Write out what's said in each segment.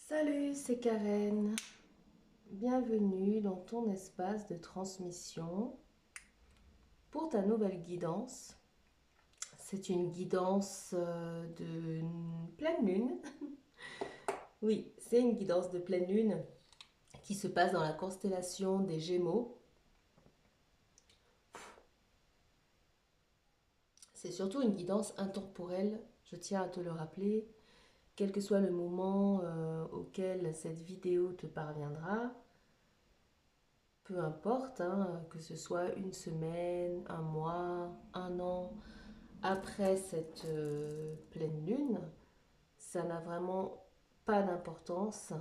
Salut, c'est Karen. Bienvenue dans ton espace de transmission pour ta nouvelle guidance. C'est une guidance de pleine lune. Oui, c'est une guidance de pleine lune qui se passe dans la constellation des Gémeaux. C'est surtout une guidance intemporelle, je tiens à te le rappeler, quel que soit le moment auquel cette vidéo te parviendra. Peu importe, hein, que ce soit une semaine, un mois, un an, après cette pleine lune, ça n'a vraiment pas d'importance.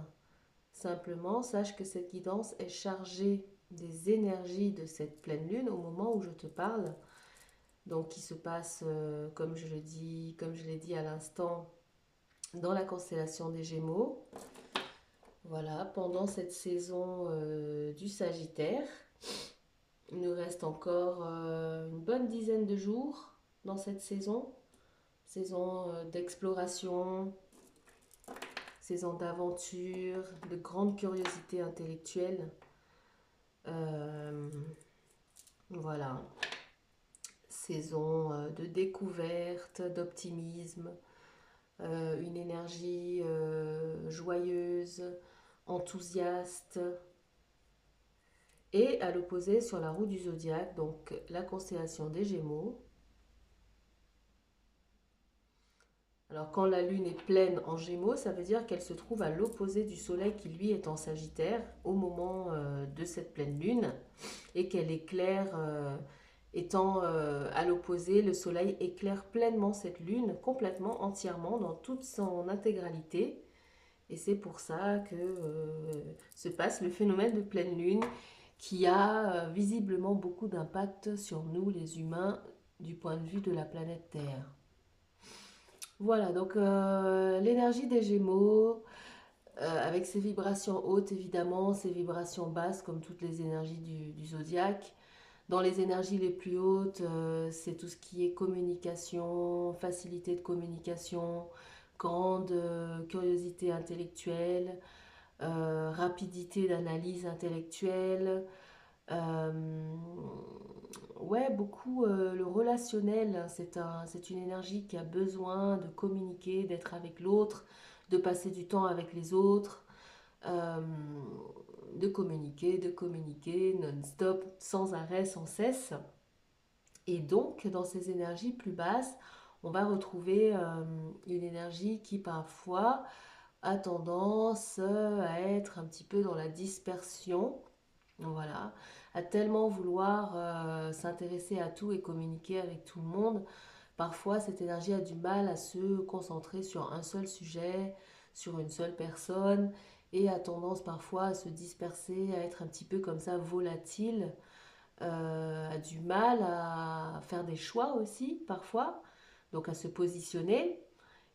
Simplement, sache que cette guidance est chargée des énergies de cette pleine lune au moment où je te parle. Donc, qui se passe, comme je l'ai dit à l'instant, dans la constellation des Gémeaux. Voilà, pendant cette saison du Sagittaire. Il nous reste encore une bonne dizaine de jours dans cette saison. Saison d'exploration, saison d'aventure, de grande curiosité intellectuelle. Euh, voilà. Saison de découverte, d'optimisme, une énergie joyeuse, enthousiaste. Et à l'opposé, sur la roue du zodiaque, donc la constellation des Gémeaux. Alors quand la lune est pleine en Gémeaux, ça veut dire qu'elle se trouve à l'opposé du soleil qui lui est en Sagittaire au moment de cette pleine lune et qu'elle éclaire, étant à l'opposé, le soleil éclaire pleinement cette lune, complètement, entièrement, dans toute son intégralité. Et c'est pour ça que se passe le phénomène de pleine lune qui a visiblement beaucoup d'impact sur nous les humains du point de vue de la planète Terre. Voilà, donc l'énergie des Gémeaux, avec ses vibrations hautes évidemment, ses vibrations basses comme toutes les énergies du zodiaque. Dans les énergies les plus hautes, c'est tout ce qui est communication, facilité de communication, grande curiosité intellectuelle, rapidité d'analyse intellectuelle. euh, Ouais, beaucoup le relationnel, hein, c'est une énergie qui a besoin de communiquer, d'être avec l'autre, de passer du temps avec les autres, euh, de communiquer non-stop, sans arrêt, sans cesse. Et donc, dans ces énergies plus basses, on va retrouver une énergie qui parfois a tendance à être un petit peu dans la dispersion. Voilà, à tellement vouloir s'intéresser à tout et communiquer avec tout le monde, parfois cette énergie a du mal à se concentrer sur un seul sujet, sur une seule personne, et a tendance parfois à se disperser, à être un petit peu comme ça volatile, a du mal à faire des choix aussi parfois, donc à se positionner,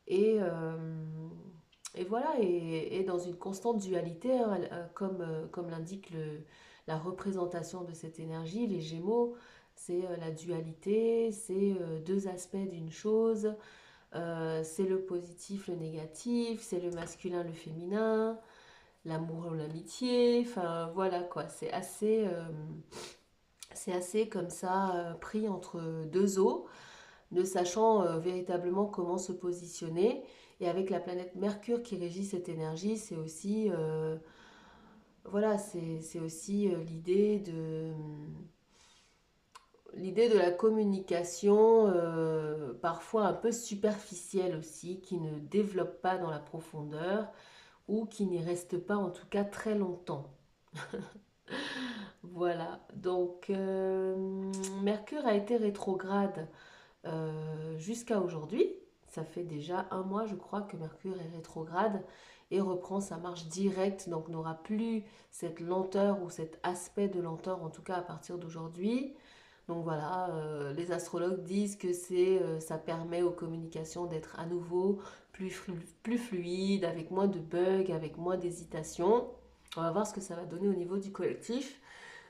et, euh, et voilà, et dans une constante dualité, hein, comme l'indique la représentation de cette énergie, les Gémeaux, c'est la dualité, c'est deux aspects d'une chose, c'est le positif, le négatif, c'est le masculin, le féminin, l'amour ou l'amitié, enfin voilà quoi, c'est assez comme ça pris entre deux eaux, ne sachant véritablement comment se positionner. Et avec la planète Mercure qui régit cette énergie, c'est aussi, voilà, c'est aussi l'idée de la communication, parfois un peu superficielle aussi, qui ne développe pas dans la profondeur ou qui n'y reste pas en tout cas très longtemps. Voilà, donc Mercure a été rétrograde jusqu'à aujourd'hui. Ça fait déjà un mois, je crois, que Mercure est rétrograde et reprend sa marche directe, donc n'aura plus cette lenteur ou cet aspect de lenteur, en tout cas à partir d'aujourd'hui. Donc voilà, les astrologues disent que ça permet aux communications d'être à nouveau plus fluides, avec moins de bugs, avec moins d'hésitation. On va voir ce que ça va donner au niveau du collectif.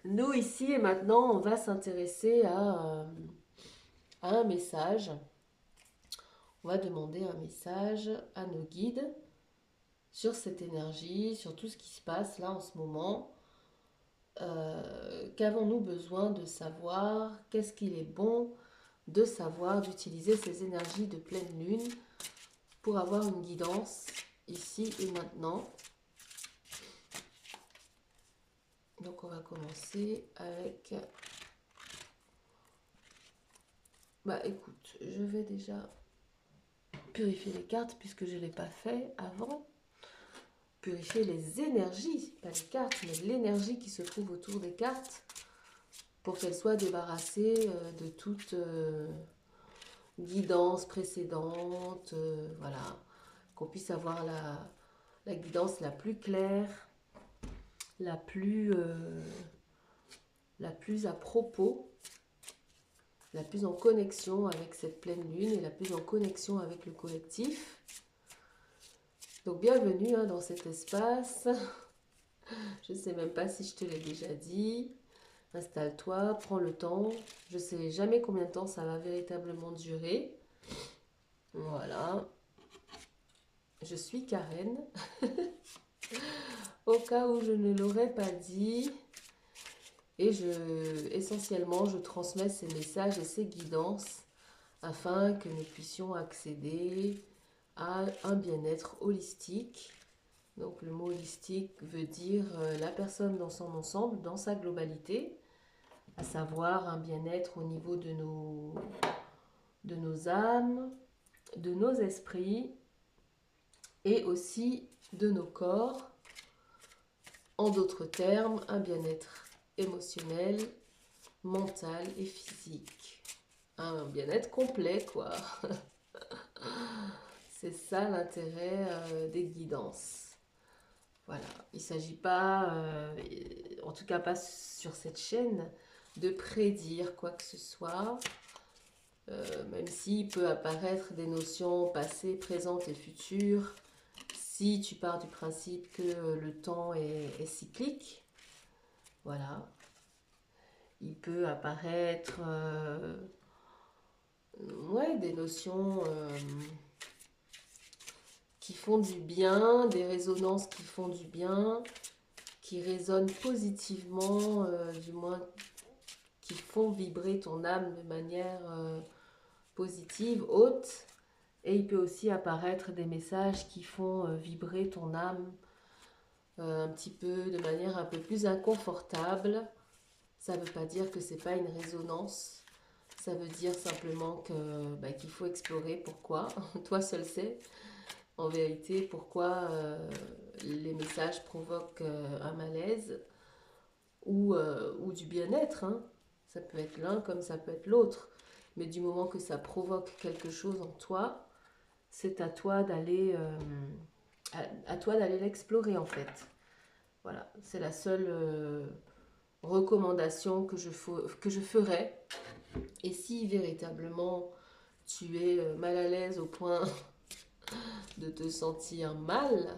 Nous, ici et maintenant, on va s'intéresser à un message. On va demander un message à nos guides sur cette énergie, sur tout ce qui se passe là en ce moment. Qu'avons-nous besoin de savoir? Qu'est-ce qu'il est bon de savoir, d'utiliser ces énergies de pleine lune pour avoir une guidance ici et maintenant? Donc on va commencer avec... Bah écoute, je vais déjà purifier les cartes puisque je ne l'ai pas fait avant. Purifier les énergies, pas les cartes, mais l'énergie qui se trouve autour des cartes pour qu'elles soient débarrassées de toute guidance précédente. Voilà, qu'on puisse avoir la guidance la plus claire, la plus à propos, la plus en connexion avec cette pleine lune et la plus en connexion avec le collectif. Donc bienvenue dans cet espace. Je ne sais même pas si je te l'ai déjà dit. Installe-toi, prends le temps. Je ne sais jamais combien de temps ça va véritablement durer. Voilà. Je suis Karen. Au cas où je ne l'aurais pas dit. Et essentiellement, je transmets ces messages et ces guidances afin que nous puissions accéder à un bien-être holistique. Donc le mot holistique veut dire la personne dans son ensemble, dans sa globalité, à savoir un bien-être au niveau de nos âmes, de nos esprits et aussi de nos corps. En d'autres termes, un bien-être émotionnel, mental et physique. Un bien-être complet, quoi. C'est ça l'intérêt des guidances. Voilà, il ne s'agit pas, en tout cas pas sur cette chaîne, de prédire quoi que ce soit, même s'il peut apparaître des notions passées, présentes et futures, si tu pars du principe que le temps est cyclique. Voilà. Il peut apparaître ouais, des notions qui font du bien, des résonances qui font du bien, qui résonnent positivement, du moins qui font vibrer ton âme de manière positive, haute. Et il peut aussi apparaître des messages qui font vibrer ton âme un petit peu de manière un peu plus inconfortable. Ça ne veut pas dire que c'est pas une résonance. Ça veut dire simplement que qu'il faut explorer pourquoi. Toi seul sais, en vérité, pourquoi les messages provoquent un malaise ou du bien-être. Hein. Ça peut être l'un comme ça peut être l'autre. Mais du moment que ça provoque quelque chose en toi, c'est à toi d'aller à toi d'aller l'explorer en fait. Voilà, c'est la seule recommandation que je ferai. Et si véritablement tu es mal à l'aise au point de te sentir mal,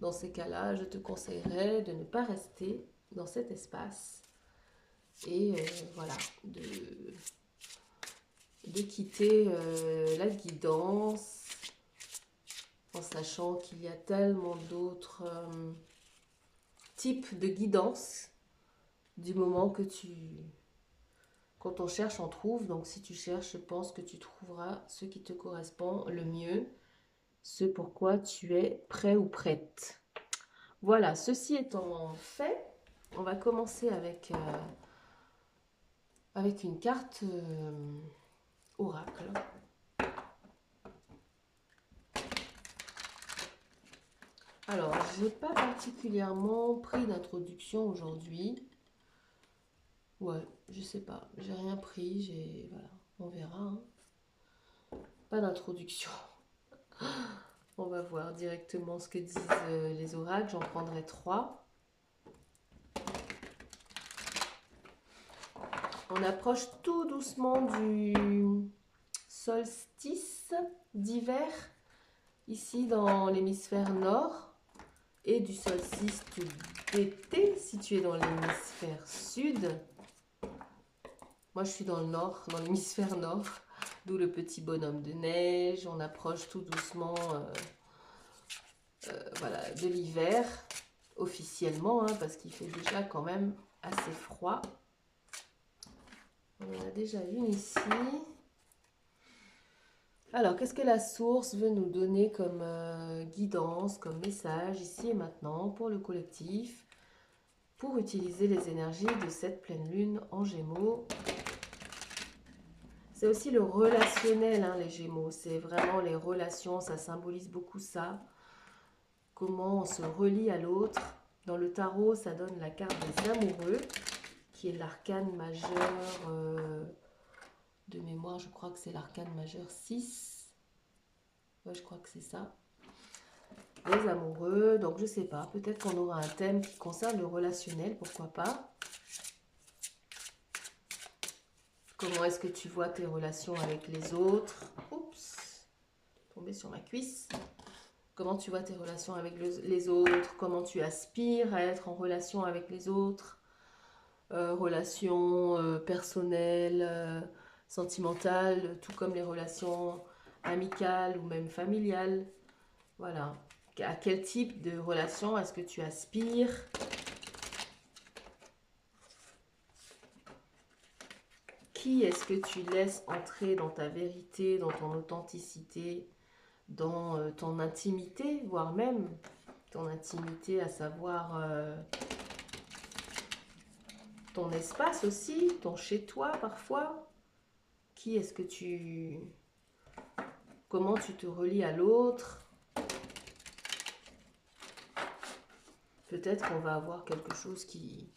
dans ces cas-là, je te conseillerais de ne pas rester dans cet espace et voilà, de quitter la guidance en sachant qu'il y a tellement d'autres types de guidance du moment que quand on cherche, on trouve. Donc si tu cherches, je pense que tu trouveras ce qui te correspond le mieux, ce pourquoi tu es prêt ou prête. Voilà, ceci étant fait, on va commencer avec une carte oracle. Alors, je n'ai pas particulièrement pris d'introduction aujourd'hui. Ouais, je sais pas, j'ai rien pris, voilà, on verra. Hein. Pas d'introduction. On va voir directement ce que disent les oracles. J'en prendrai 3. On approche tout doucement du solstice d'hiver, ici dans l'hémisphère nord, et du solstice d'été, situé dans l'hémisphère sud. Moi, je suis dans le nord, dans l'hémisphère nord, d'où le petit bonhomme de neige. On approche tout doucement voilà, de l'hiver, officiellement, hein, parce qu'il fait déjà quand même assez froid. On en a déjà une ici. Alors, qu'est-ce que la source veut nous donner comme guidance, comme message ici et maintenant pour le collectif, pour utiliser les énergies de cette pleine lune en Gémeaux? C'est aussi le relationnel, hein, les Gémeaux. C'est vraiment les relations, ça symbolise beaucoup ça. Comment on se relie à l'autre. Dans le tarot, ça donne la carte des amoureux, qui est l'arcane majeur de mémoire. Je crois que c'est l'arcane majeur 6. Ouais, je crois que c'est ça. Les amoureux, donc je sais pas, peut-être qu'on aura un thème qui concerne le relationnel, pourquoi pas. Comment est-ce que tu vois tes relations avec les autres? Oups, tombé sur ma cuisse. Comment tu vois tes relations avec les autres? Comment tu aspires à être en relation avec les autres? Relations personnelles, sentimentales, tout comme les relations amicales ou même familiales. Voilà. À quel type de relation est-ce que tu aspires? Qui est-ce que tu laisses entrer dans ta vérité, dans ton authenticité, dans ton intimité, voire même ton intimité, à savoir ton espace aussi, ton chez-toi parfois? Qui est-ce que tu... Comment tu te relis à l'autre? Peut-être qu'on va avoir quelque chose qui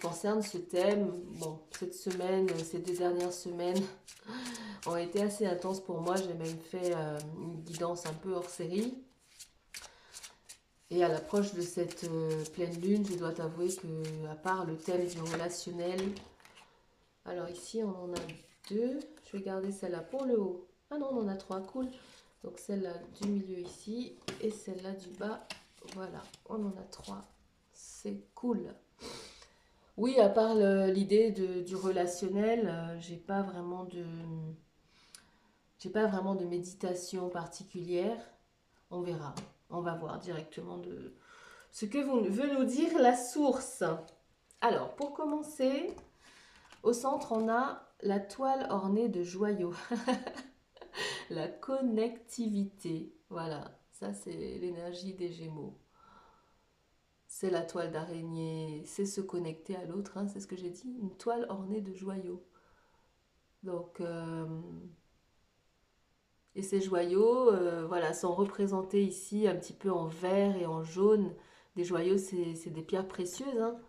concerne ce thème. Bon, cette semaine, ces 2 dernières semaines ont été assez intenses pour moi. J'ai même fait une guidance un peu hors série. Et à l'approche de cette pleine lune, je dois t'avouer que, à part le thème du relationnel, alors ici on en a 2. Je vais garder celle-là pour le haut. Ah non, on en a 3, cool. Donc celle-là du milieu ici et celle-là du bas. Voilà, on en a 3. C'est cool. Oui, à part l'idée du relationnel, j'ai pas vraiment de méditation particulière. On verra. On va voir directement de ce que veut nous dire la source. Alors, pour commencer, au centre, on a la toile ornée de joyaux. La connectivité. Voilà, ça c'est l'énergie des Gémeaux. C'est la toile d'araignée, c'est se connecter à l'autre, hein, c'est ce que j'ai dit, une toile ornée de joyaux. Donc, et ces joyaux, voilà, sont représentés ici un petit peu en vert et en jaune. Des joyaux, c'est des pierres précieuses, hein,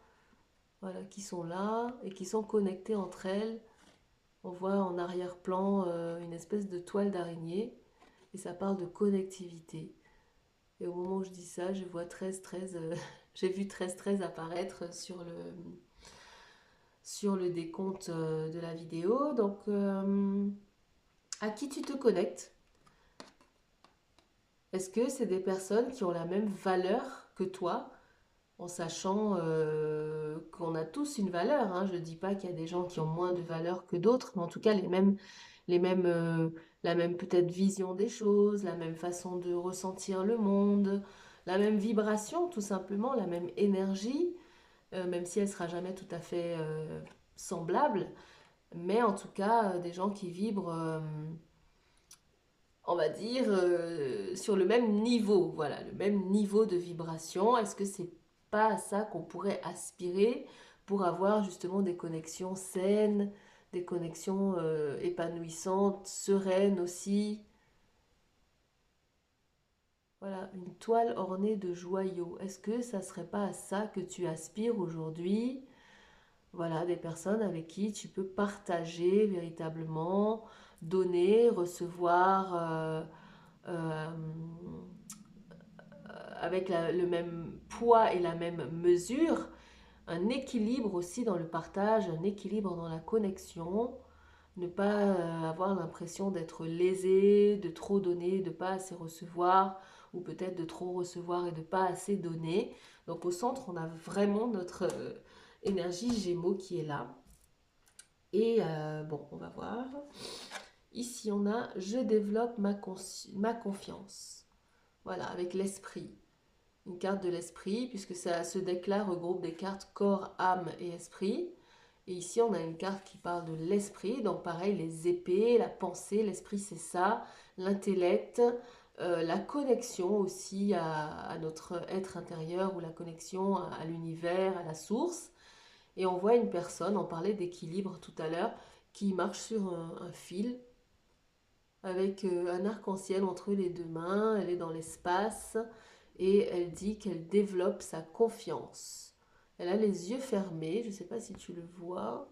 voilà, qui sont là et qui sont connectées entre elles. On voit en arrière-plan une espèce de toile d'araignée et ça parle de connectivité. Et au moment où je dis ça, je vois 13-13, j'ai vu 13-13 apparaître sur le décompte de la vidéo. Donc, à qui tu te connectes? Est-ce que c'est des personnes qui ont la même valeur que toi, en sachant qu'on a tous une valeur, hein. Je ne dis pas qu'il y a des gens qui ont moins de valeur que d'autres, mais en tout cas les mêmes, la même peut-être vision des choses, la même façon de ressentir le monde, la même vibration tout simplement, la même énergie, même si elle ne sera jamais tout à fait semblable, mais en tout cas des gens qui vibrent on va dire, sur le même niveau, voilà, le même niveau de vibration. Est-ce que c'est pas à ça qu'on pourrait aspirer pour avoir justement des connexions saines, des connexions épanouissantes, sereines aussi? Voilà, une toile ornée de joyaux. Est-ce que ça serait pas à ça que tu aspires aujourd'hui? Voilà, des personnes avec qui tu peux partager véritablement, donner, recevoir. Euh, avec le même poids et la même mesure, un équilibre aussi dans le partage, un équilibre dans la connexion, ne pas avoir l'impression d'être lésé, de trop donner, de pas assez recevoir, ou peut-être de trop recevoir et de pas assez donner. Donc au centre, on a vraiment notre énergie Gémeaux qui est là. Et bon, on va voir. Ici, on a « Je développe ma confiance ». Voilà, avec l'esprit. une carte de l'esprit, puisque ça, ce deck-là regroupe des cartes corps, âme et esprit. Et ici, on a une carte qui parle de l'esprit. Donc pareil, les épées, la pensée, l'esprit c'est ça, l'intellect, la connexion aussi à notre être intérieur ou la connexion à l'univers, à la source. Et on voit une personne, on parlait d'équilibre tout à l'heure, qui marche sur un fil avec un arc-en-ciel entre les deux mains. Elle est dans l'espace et elle dit qu'elle développe sa confiance. Elle a les yeux fermés, je ne sais pas si tu le vois.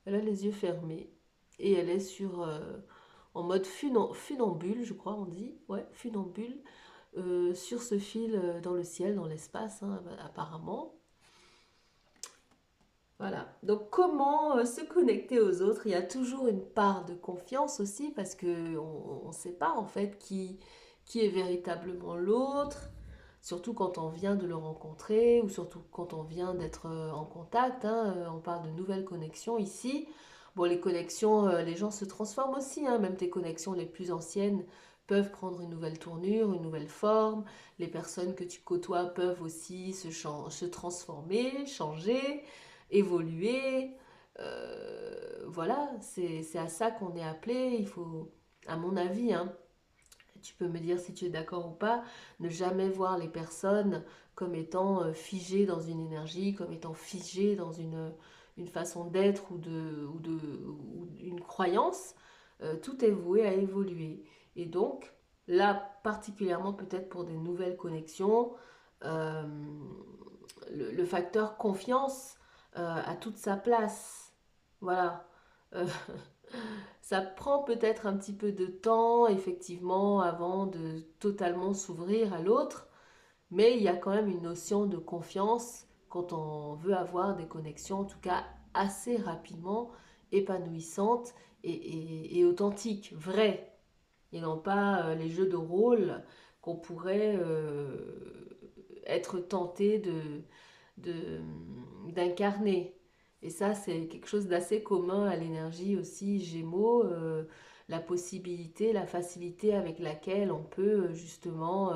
Elle a les yeux fermés et elle est en mode funambule, je crois on dit. Ouais, funambule. Sur ce fil dans le ciel, dans l'espace, hein, apparemment. Voilà. Donc, comment se connecter aux autres? Il y a toujours une part de confiance aussi parce que on ne sait pas en fait qui est véritablement l'autre, surtout quand on vient de le rencontrer ou surtout quand on vient d'être en contact, hein. On parle de nouvelles connexions ici. Bon, les connexions, les gens se transforment aussi, hein. Même tes connexions les plus anciennes peuvent prendre une nouvelle tournure, une nouvelle forme. Les personnes que tu côtoies peuvent aussi se transformer, changer, évoluer. Voilà, c'est à ça qu'on est appelé. Il faut, à mon avis, hein, tu peux me dire si tu es d'accord ou pas, ne jamais voir les personnes comme étant figées dans une énergie, comme étant figées dans une façon d'être ou une croyance. Tout est voué à évoluer. Et donc, là, particulièrement peut-être pour des nouvelles connexions, euh, le facteur confiance a toute sa place. Voilà. Euh, Ça prend peut-être un petit peu de temps, effectivement, avant de totalement s'ouvrir à l'autre, mais il y a quand même une notion de confiance quand on veut avoir des connexions, en tout cas assez rapidement, épanouissantes et authentiques, vraies, et non pas les jeux de rôle qu'on pourrait être tenté de, d'incarner. Et ça, c'est quelque chose d'assez commun à l'énergie aussi Gémeaux, la possibilité, la facilité avec laquelle on peut justement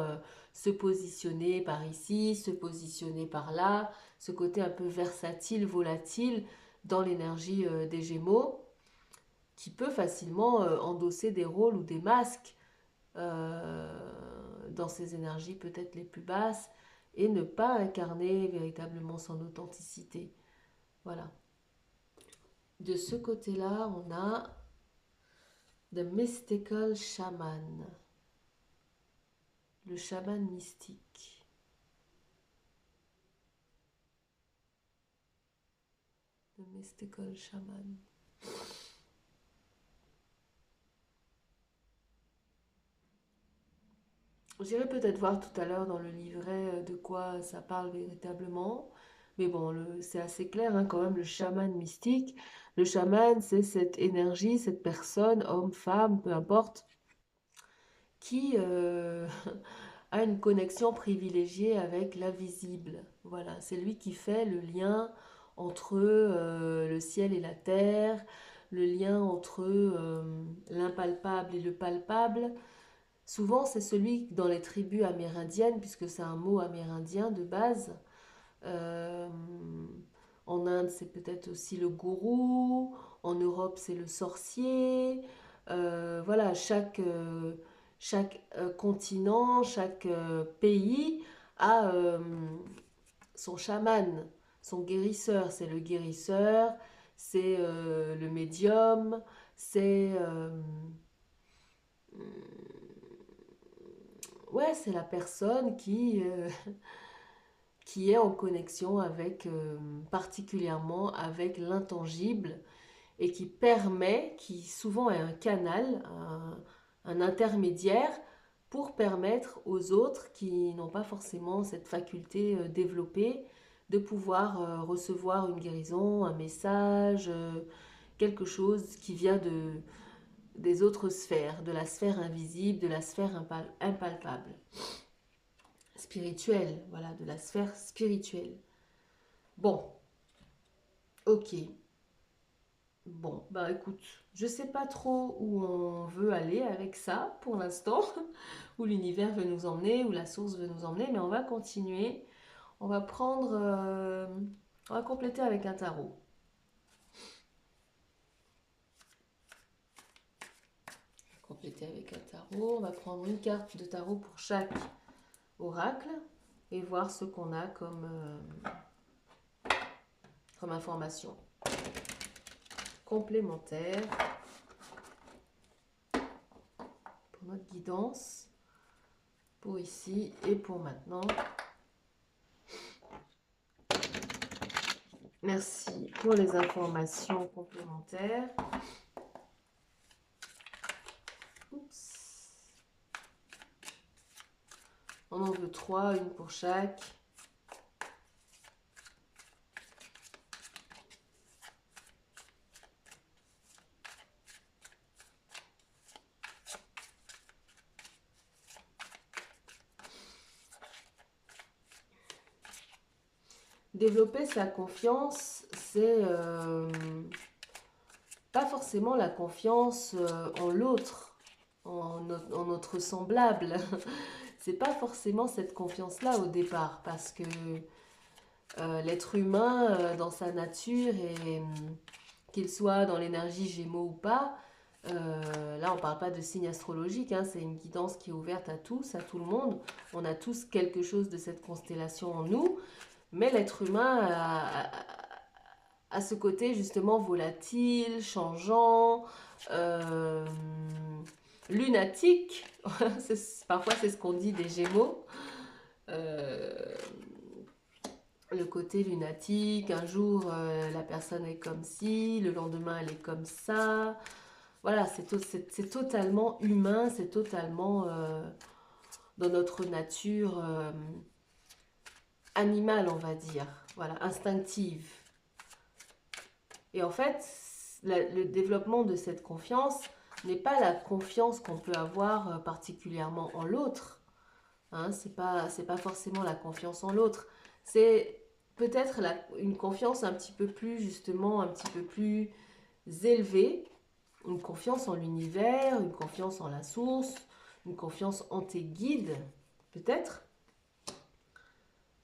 se positionner par ici, se positionner par là, ce côté un peu versatile, volatile dans l'énergie des Gémeaux, qui peut facilement endosser des rôles ou des masques dans ces énergies peut-être les plus basses et ne pas incarner véritablement son authenticité. Voilà. De ce côté-là, on a The Mystical Shaman, le chaman mystique. The Mystical Shaman. J'irai peut-être voir tout à l'heure dans le livret de quoi ça parle véritablement. Mais bon, c'est assez clair hein, quand même, le chaman mystique. Le chaman, c'est cette énergie, cette personne, homme, femme, peu importe, qui a une connexion privilégiée avec l'invisible. Voilà, c'est lui qui fait le lien entre le ciel et la terre, le lien entre l'impalpable et le palpable. Souvent, c'est celui dans les tribus amérindiennes, puisque c'est un mot amérindien de base. Euh, En Inde, c'est peut-être aussi le gourou. En Europe, c'est le sorcier. Voilà, chaque continent, chaque pays a son chaman, son guérisseur. C'est le guérisseur, c'est le médium, c'est ouais, c'est la personne qui est en connexion avec particulièrement avec l'intangible et qui permet, qui souvent est un canal, un intermédiaire pour permettre aux autres qui n'ont pas forcément cette faculté développée de pouvoir recevoir une guérison, un message, quelque chose qui vient des autres sphères, de la sphère invisible, de la sphère impalpable, spirituelle, voilà, de la sphère spirituelle. Bon, ok. Bon, bah écoute, je sais pas trop où on veut aller avec ça pour l'instant, où l'univers veut nous emmener, où la source veut nous emmener, mais on va continuer. On va prendre, on va compléter avec un tarot. Compléter avec un tarot. On va prendre une carte de tarot pour chaque oracle et voir ce qu'on a comme information complémentaire pour notre guidance, pour ici et pour maintenant. Merci pour les informations complémentaires. Oups. On en veut 3, une pour chaque. Développer sa confiance, c'est pas forcément la confiance en l'autre, en notre semblable. C'est pas forcément cette confiance-là au départ, parce que l'être humain, dans sa nature, et qu'il soit dans l'énergie Gémeaux ou pas, là on parle pas de signe astrologique, hein, c'est une guidance qui est ouverte à tous, à tout le monde. On a tous quelque chose de cette constellation en nous, mais l'être humain a ce côté justement volatile, changeant, euh, lunatique. Parfois c'est ce qu'on dit des Gémeaux. Euh, le côté lunatique, un jour la personne est comme ci, le lendemain elle est comme ça. Voilà, c'est totalement humain, c'est totalement dans notre nature animale, on va dire. Voilà, instinctive. Et en fait, le développement de cette confiance n'est pas la confiance qu'on peut avoir particulièrement en l'autre. Hein, c'est pas forcément la confiance en l'autre. C'est peut-être une confiance un petit peu plus, justement, un petit peu plus élevée. Une confiance en l'univers, une confiance en la source, une confiance en tes guides, peut-être.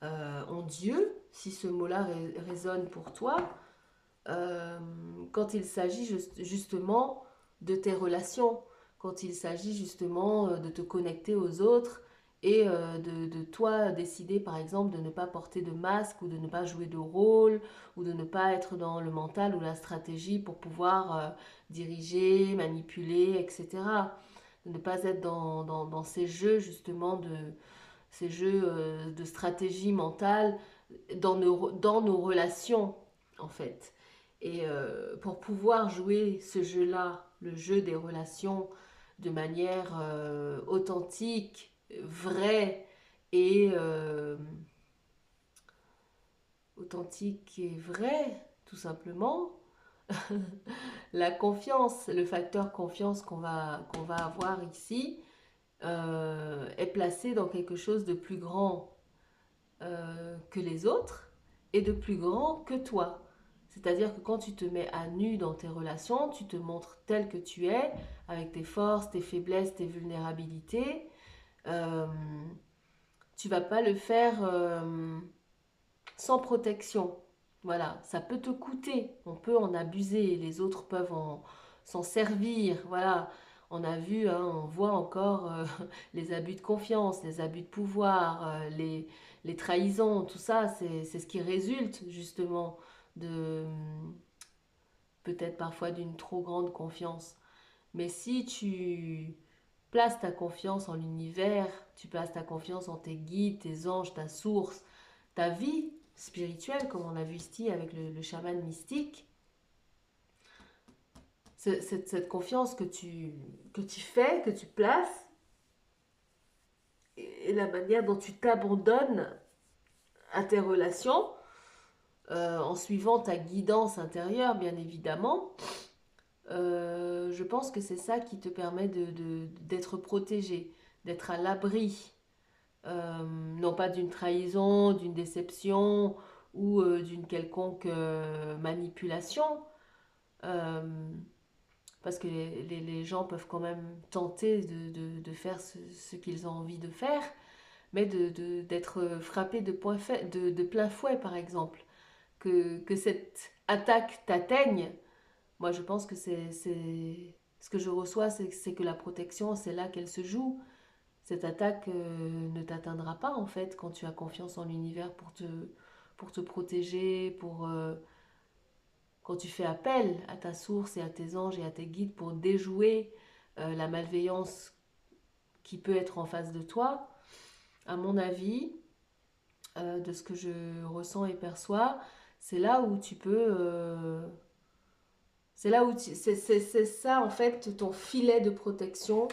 En Dieu, si ce mot-là résonne pour toi. Quand il s'agit justement de tes relations, quand il s'agit justement de te connecter aux autres et de toi décider par exemple de ne pas porter de masque ou de ne pas jouer de rôle ou de ne pas être dans le mental ou la stratégie pour pouvoir diriger, manipuler, etc. De ne pas être dans ces jeux justement ces jeux de stratégie mentale dans nos relations en fait. Et pour pouvoir jouer ce jeu-là, le jeu des relations, de manière authentique, vraie et vraie, tout simplement, la confiance, le facteur confiance qu'on va avoir ici, est placé dans quelque chose de plus grand que les autres et de plus grand que toi. C'est-à-dire que quand tu te mets à nu dans tes relations, tu te montres tel que tu es, avec tes forces, tes faiblesses, tes vulnérabilités. Euh, Tu vas pas le faire sans protection. Voilà, ça peut te coûter, on peut en abuser, les autres peuvent s'en servir. Voilà, on a vu, hein, on voit encore les abus de confiance, les abus de pouvoir, les trahisons, tout ça, c'est ce qui résulte justement de peut-être parfois d'une trop grande confiance. Mais si tu places ta confiance en l'univers, tu places ta confiance en tes guides, tes anges, ta source, ta vie spirituelle, comme on a vu ici avec le chaman mystique, cette confiance que tu fais, que tu places, et la manière dont tu t'abandonnes à tes relations, en suivant ta guidance intérieure, bien évidemment, je pense que c'est ça qui te permet d'être protégé, d'être à l'abri, non pas d'une trahison, d'une déception ou d'une quelconque manipulation, Euh, parce que les gens peuvent quand même tenter de faire ce qu'ils ont envie de faire, mais d'être frappé de plein fouet, par exemple. Que cette attaque t'atteigne, moi je pense que ce que je reçois, c'est que la protection, c'est là qu'elle se joue. Cette attaque ne t'atteindra pas en fait quand tu as confiance en l'univers pour te protéger, quand tu fais appel à ta source et à tes anges et à tes guides pour déjouer la malveillance qui peut être en face de toi. À mon avis, de ce que je ressens et perçois, c'est là où tu peux... c'est là où c'est ça en fait ton filet de protection.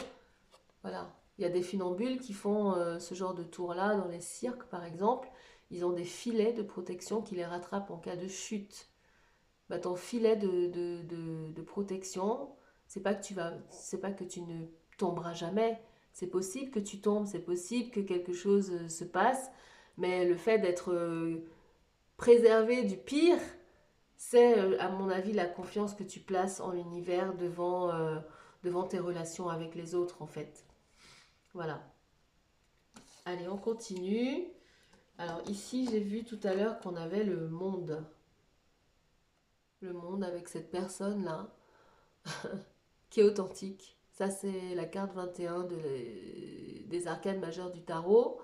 Voilà. Il y a des funambules qui font ce genre de tour-là dans les cirques, par exemple. Ils ont des filets de protection qui les rattrapent en cas de chute. Bah, ton filet de protection, c'est pas que tu ne tomberas jamais. C'est possible que tu tombes, c'est possible que quelque chose se passe, mais le fait d'être préservé du pire, c'est à mon avis la confiance que tu places en l'univers devant tes relations avec les autres en fait. Voilà. Allez, on continue. Alors ici, j'ai vu tout à l'heure qu'on avait le monde. Le monde avec cette personne-là qui est authentique. Ça, c'est la carte 21 des arcanes majeures du tarot,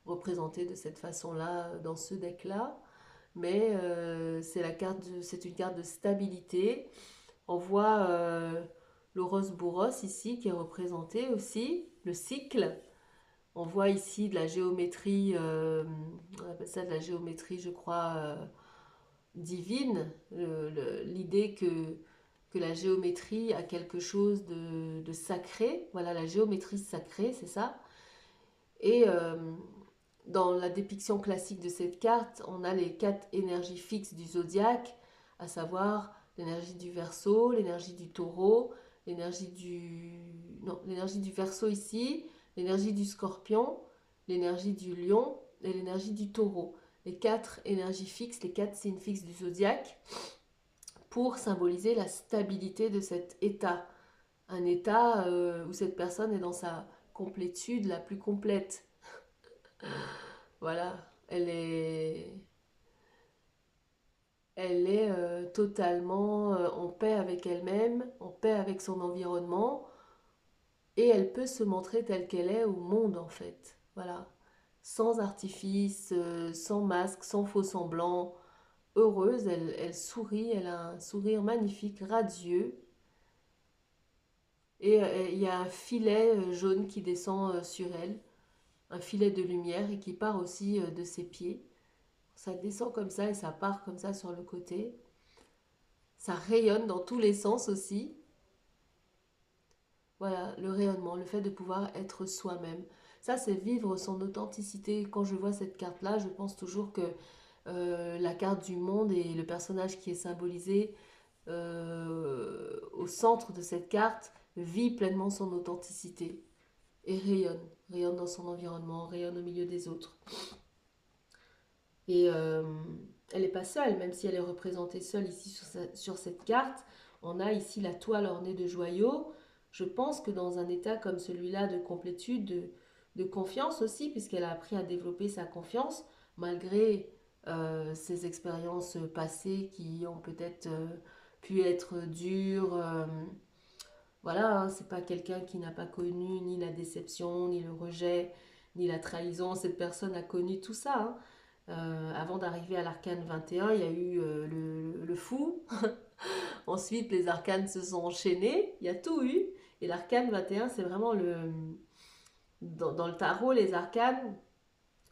représentée de cette façon-là dans ce deck-là. Mais c'est une carte de stabilité. On voit l'Ouros-Boros ici qui est représenté aussi, le cycle. On voit ici de la géométrie, on appelle ça de la géométrie, je crois, divine. L'idée que la géométrie a quelque chose de sacré. Voilà, la géométrie sacrée, c'est ça. Et dans la dépiction classique de cette carte, on a les 4 énergies fixes du zodiaque, à savoir l'énergie du Verseau, l'énergie du Taureau, l'énergie du Verseau ici, l'énergie du Scorpion, l'énergie du Lion et l'énergie du Taureau. Les 4 énergies fixes, les 4 signes fixes du zodiaque, pour symboliser la stabilité de cet état. Un état où cette personne est dans sa complétude la plus complète. Voilà, elle est totalement en paix avec elle-même, en paix avec son environnement, et elle peut se montrer telle qu'elle est au monde en fait. Voilà, sans artifice, sans masque, sans faux semblant. Heureuse, elle sourit, elle a un sourire magnifique, radieux. Et il y a un filet jaune qui descend sur elle, un filet de lumière et qui part aussi de ses pieds. Ça descend comme ça et ça part comme ça sur le côté. Ça rayonne dans tous les sens aussi. Voilà, le rayonnement, le fait de pouvoir être soi-même. Ça, c'est vivre son authenticité. Quand je vois cette carte-là, je pense toujours que la carte du monde et le personnage qui est symbolisé au centre de cette carte vit pleinement son authenticité et rayonne dans son environnement, rayonne au milieu des autres. Et elle n'est pas seule, même si elle est représentée seule ici sur cette carte. On a ici la toile ornée de joyaux. Je pense que dans un état comme celui-là de complétude, de confiance aussi, puisqu'elle a appris à développer sa confiance, malgré ses expériences passées qui ont peut-être pu être dures. Voilà, hein, c'est pas quelqu'un qui n'a pas connu ni la déception, ni le rejet, ni la trahison. Cette personne a connu tout ça, hein. Avant d'arriver à l'arcane 21, il y a eu le fou. Ensuite, les arcanes se sont enchaînés. Il y a tout eu. Et l'arcane 21, c'est vraiment dans le tarot, les arcanes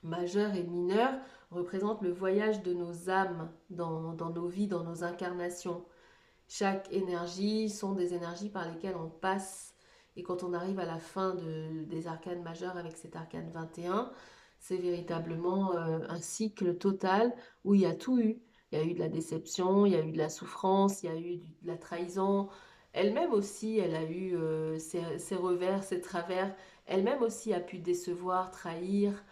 majeurs et mineurs représentent le voyage de nos âmes dans nos vies, dans nos incarnations. Chaque énergie sont des énergies par lesquelles on passe. Et quand on arrive à la fin des arcanes majeurs avec cet arcane 21, c'est véritablement un cycle total où il y a tout eu. Il y a eu de la déception, il y a eu de la souffrance, il y a eu de la trahison. Elle-même aussi, elle a eu ses revers, ses travers. Elle-même aussi a pu décevoir, trahir,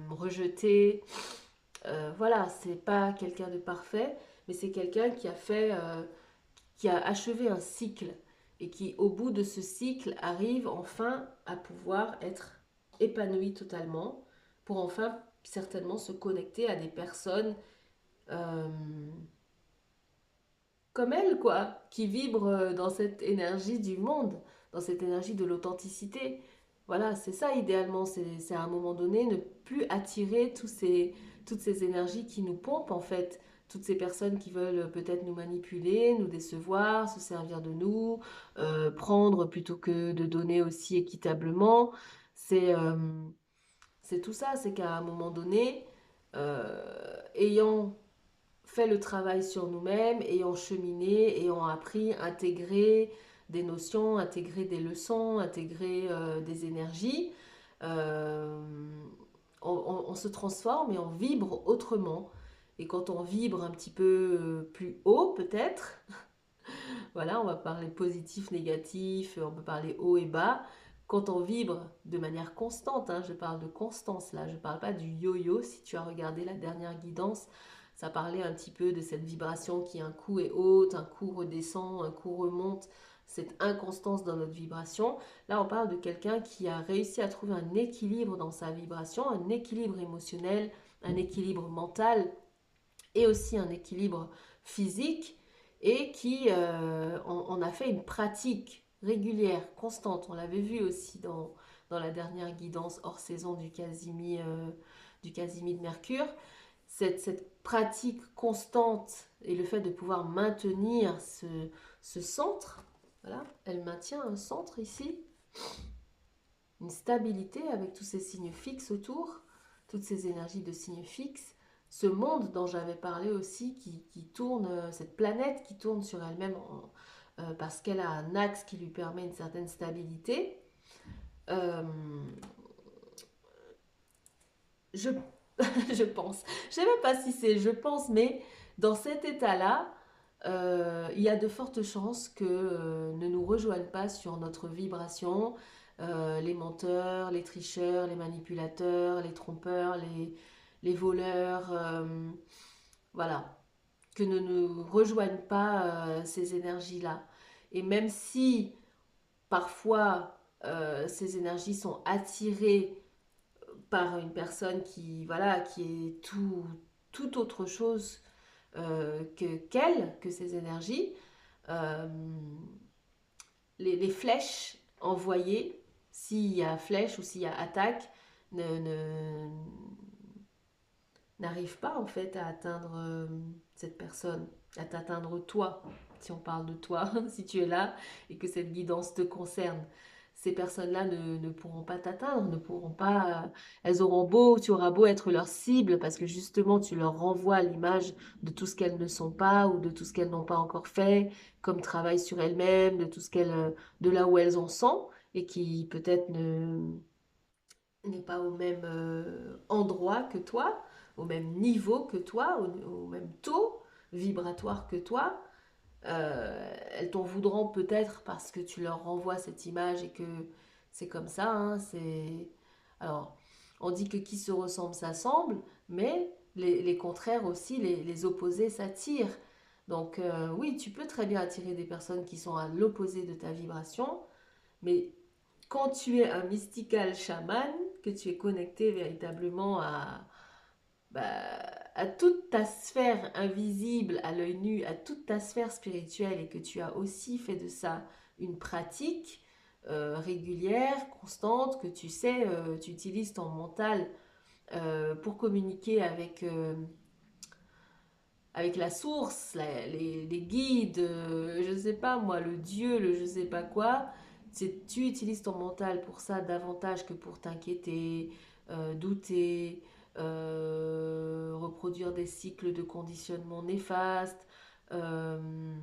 rejeter. Voilà, c'est pas quelqu'un de parfait, mais c'est quelqu'un qui a fait qui a achevé un cycle et qui, au bout de ce cycle, arrive enfin à pouvoir être épanoui totalement pour enfin certainement se connecter à des personnes euh, comme elle, quoi, qui vibrent dans cette énergie du monde, dans cette énergie de l'authenticité. Voilà, c'est ça idéalement, c'est à un moment donné ne plus attirer toutes ces énergies qui nous pompent en fait, toutes ces personnes qui veulent peut-être nous manipuler, nous décevoir, se servir de nous, prendre plutôt que de donner aussi équitablement. C'est c'est tout ça, c'est qu'à un moment donné, ayant fait le travail sur nous-mêmes, ayant cheminé, ayant appris, intégré des notions, intégré des leçons, intégré des énergies, euh, on se transforme et on vibre autrement. Et quand on vibre un petit peu plus haut, peut-être, voilà, on va parler positif, négatif, on peut parler haut et bas. Quand on vibre de manière constante, hein, je parle de constance là, je ne parle pas du yo-yo. Si tu as regardé la dernière guidance, ça parlait un petit peu de cette vibration qui un coup est haute, un coup redescend, un coup remonte, cette inconstance dans notre vibration. Là, on parle de quelqu'un qui a réussi à trouver un équilibre dans sa vibration, un équilibre émotionnel, un équilibre mental et aussi un équilibre physique et qui on a fait une pratique régulière, constante. On l'avait vu aussi dans la dernière guidance hors saison du Casimir de Mercure. Cette pratique constante et le fait de pouvoir maintenir ce centre, voilà, elle maintient un centre ici, une stabilité avec tous ces signes fixes autour, toutes ces énergies de signes fixes, ce monde dont j'avais parlé aussi qui tourne, cette planète qui tourne sur elle-même parce qu'elle a un axe qui lui permet une certaine stabilité. Euh, je, je pense, je ne sais même pas si c'est je pense, mais dans cet état-là, il y a de fortes chances que ne nous rejoignent pas sur notre vibration les menteurs, les tricheurs, les manipulateurs, les trompeurs, les voleurs, voilà, que ne nous rejoignent pas ces énergies-là. Et même si parfois ces énergies sont attirées par une personne qui, voilà, qui est tout autre chose que ces énergies, euh, les flèches envoyées, s'il y a flèche ou s'il y a attaque, n'arrivent pas en fait à atteindre cette personne, à t'atteindre toi, si on parle de toi, si tu es là et que cette guidance te concerne. Ces personnes-là ne pourront pas t'atteindre, ne pourront pas. Elles auront beau, tu auras beau être leur cible parce que justement tu leur renvoies l'image de tout ce qu'elles ne sont pas ou de tout ce qu'elles n'ont pas encore fait, comme travail sur elles-mêmes, de tout ce qu'elles, de là où elles en sont et qui peut-être n'est pas au même endroit que toi, au même niveau que toi, au même taux vibratoire que toi. Elles t'en voudront peut-être parce que tu leur renvoies cette image et que c'est comme ça. Hein, alors, on dit que qui se ressemble s'assemble, mais les contraires aussi, les opposés s'attirent. Donc oui, tu peux très bien attirer des personnes qui sont à l'opposé de ta vibration, mais quand tu es un mystical chaman, que tu es connecté véritablement bah, à toute ta sphère invisible à l'œil nu, à toute ta sphère spirituelle et que tu as aussi fait de ça une pratique régulière, constante, que tu sais, tu utilises ton mental pour communiquer avec la source, les guides, je sais pas moi, le Dieu, le je sais pas quoi. Tu utilises ton mental pour ça davantage que pour t'inquiéter, douter, reproduire des cycles de conditionnement néfastes, euh,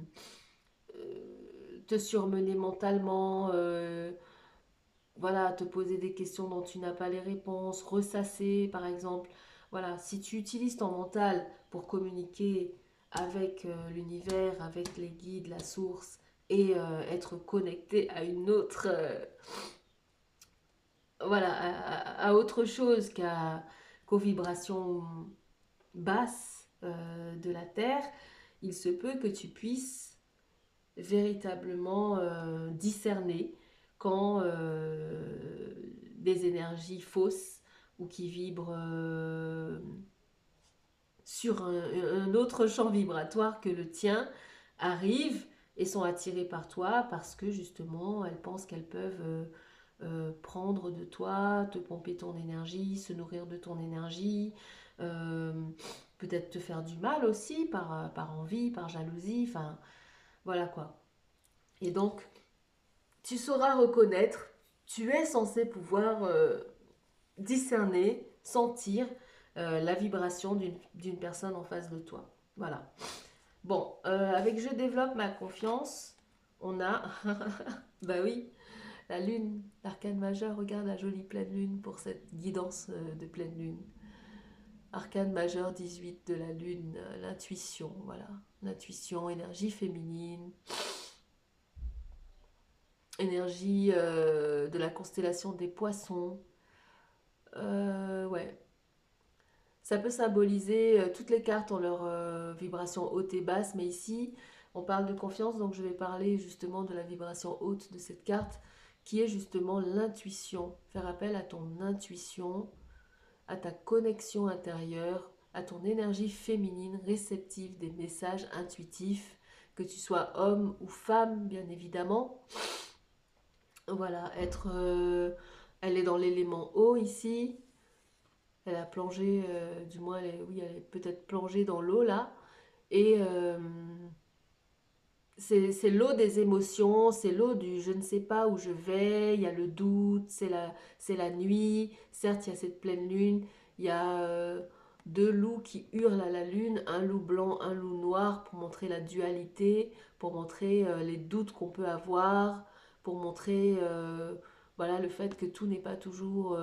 te surmener mentalement, voilà, te poser des questions dont tu n'as pas les réponses, ressasser par exemple. Voilà, si tu utilises ton mental pour communiquer avec l'univers, avec les guides, la source, et être connecté à une autre, voilà, à autre chose qu'aux vibrations basses de la Terre, il se peut que tu puisses véritablement discerner quand des énergies fausses ou qui vibrent sur un autre champ vibratoire que le tien arrivent et sont attirées par toi parce que justement elles pensent qu'elles peuvent prendre de toi, te pomper ton énergie, se nourrir de ton énergie, euh, peut-être te faire du mal aussi par envie, par jalousie, enfin voilà quoi. Et donc tu sauras reconnaître, tu es censé pouvoir discerner, sentir la vibration d'une personne en face de toi. Voilà. Bon, avec je développe ma confiance, on a, bah oui, la lune, l'arcane majeur, regarde la jolie pleine lune pour cette guidance de pleine lune. Arcane majeur 18 de la lune, l'intuition, voilà. L'intuition, énergie féminine, énergie de la constellation des poissons. Ouais. Ça peut symboliser, toutes les cartes ont leur vibration haute et basse, mais ici, on parle de confiance, donc je vais parler justement de la vibration haute de cette carte, qui est justement l'intuition. Faire appel à ton intuition, à ta connexion intérieure, à ton énergie féminine réceptive des messages intuitifs, que tu sois homme ou femme, bien évidemment. Voilà, elle est dans l'élément eau ici. Elle a plongé, du moins, oui, elle est peut-être plongée dans l'eau là. Et c'est l'eau des émotions, c'est l'eau du je ne sais pas où je vais, il y a le doute, c'est la nuit. Certes, il y a cette pleine lune, il y a deux loups qui hurlent à la lune, un loup blanc, un loup noir, pour montrer la dualité, pour montrer les doutes qu'on peut avoir, pour montrer voilà, le fait que tout n'est pas toujours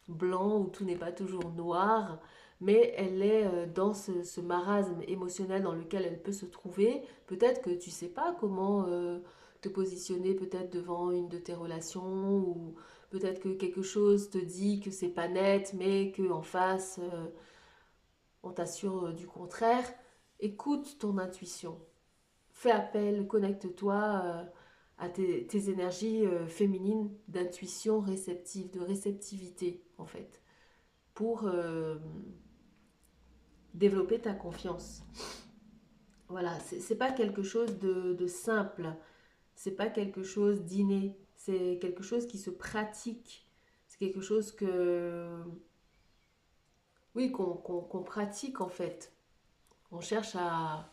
blanc ou tout n'est pas toujours noir, mais elle est dans ce marasme émotionnel dans lequel elle peut se trouver. Peut-être que tu sais pas comment te positionner peut-être devant une de tes relations, ou peut-être que quelque chose te dit que c'est pas net, mais que en face on t'assure du contraire. Écoute ton intuition. Fais appel, connecte-toi à tes énergies féminines d'intuition réceptive, de réceptivité en fait, pour développer ta confiance. Voilà, c'est pas quelque chose de simple, c'est pas quelque chose d'inné, c'est quelque chose qui se pratique, c'est quelque chose que, oui, qu'on pratique en fait. On cherche à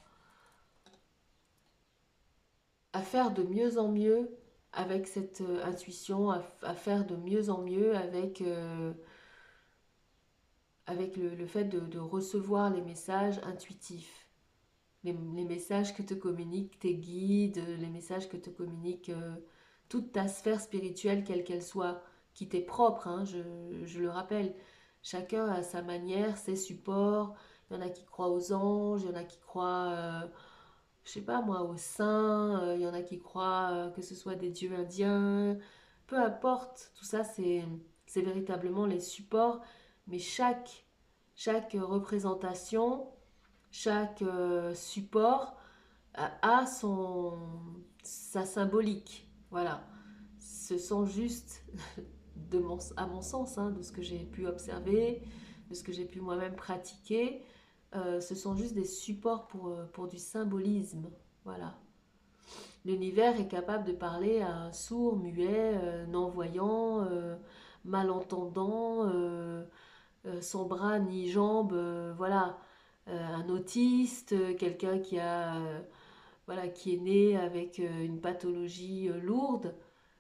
faire de mieux en mieux avec cette intuition, à faire de mieux en mieux avec le fait de recevoir les messages intuitifs. Les messages que te communiquent tes guides, les messages que te communique toute ta sphère spirituelle, quelle qu'elle soit, qui t'est propre, hein, je le rappelle. Chacun a sa manière, ses supports. Il y en a qui croient aux anges, il y en a qui croient, je sais pas moi, aux saints, il y en a qui croient que ce soit des dieux indiens. Peu importe, tout ça c'est véritablement les supports, mais chaque représentation, chaque support a sa symbolique. Voilà. Ce sont juste, à mon sens, hein, de ce que j'ai pu observer, de ce que j'ai pu moi-même pratiquer, ce sont juste des supports pour du symbolisme. Voilà. L'univers est capable de parler à un sourd, muet, non-voyant, malentendant, sans bras ni jambes, voilà, un autiste, quelqu'un voilà, qui est né avec une pathologie lourde.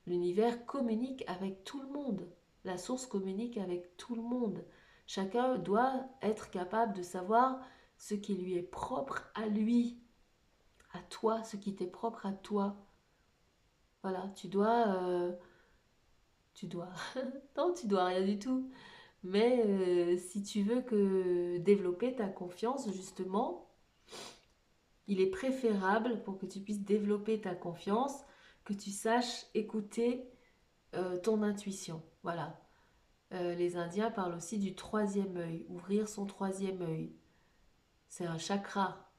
L'univers communique avec tout le monde. La source communique avec tout le monde. Chacun doit être capable de savoir ce qui lui est propre à lui, à toi, ce qui t'est propre à toi. Voilà, tu dois, non, tu dois rien du tout. Mais si tu veux développer ta confiance, justement, il est préférable pour que tu puisses développer ta confiance, que tu saches écouter ton intuition. Voilà. Les Indiens parlent aussi du troisième œil, ouvrir son troisième œil. C'est un chakra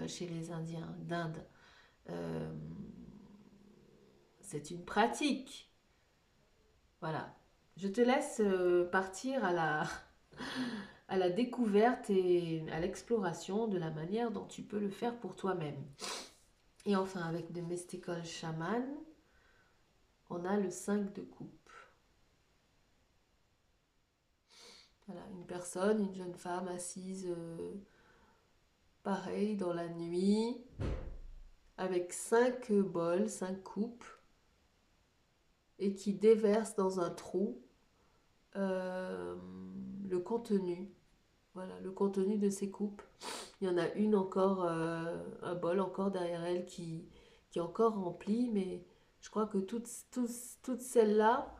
chez les Indiens d'Inde. Euh, c'est une pratique. Voilà. Je te laisse partir à la découverte et à l'exploration de la manière dont tu peux le faire pour toi-même. Et enfin, avec The Mystical Shaman, on a le 5 de coupe. Voilà, une personne, une jeune femme assise, pareil, dans la nuit, avec 5 bols, 5 coupes, et qui déverse dans un trou euh, le contenu. Voilà, le contenu de ces coupes. Il y en a une encore, un bol encore derrière elle qui est encore rempli, mais je crois que toutes celles-là,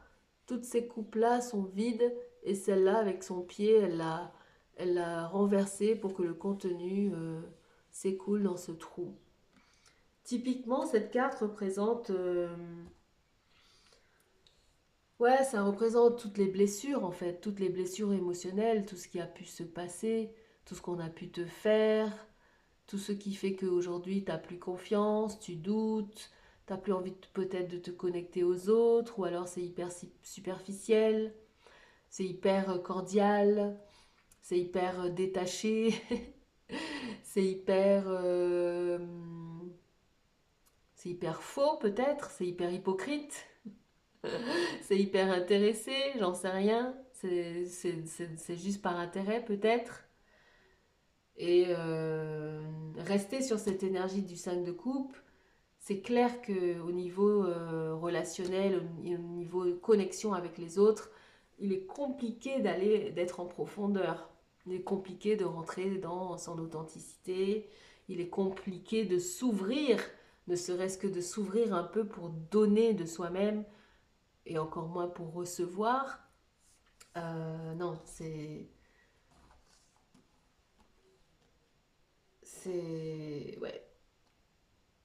toutes ces coupes-là sont vides et celle-là, avec son pied, elle l'a renversée pour que le contenu s'écoule dans ce trou. Typiquement, cette carte représente ouais, ça représente toutes les blessures en fait, toutes les blessures émotionnelles, tout ce qui a pu se passer, tout ce qu'on a pu te faire, tout ce qui fait qu'aujourd'hui tu n'as plus confiance, tu doutes, tu n'as plus envie peut-être de te connecter aux autres, ou alors c'est hyper superficiel, c'est hyper cordial, c'est hyper détaché, c'est c'est hyper faux peut-être, c'est hyper hypocrite. C'est hyper intéressé, j'en sais rien. C'est juste par intérêt peut-être. Et rester sur cette énergie du 5 de coupe, c'est clair qu'au niveau relationnel, au niveau connexion avec les autres, il est compliqué d'être en profondeur. Il est compliqué de rentrer dans son authenticité. Il est compliqué de s'ouvrir, ne serait-ce que de s'ouvrir un peu pour donner de soi-même et encore moins pour recevoir. Non, ouais,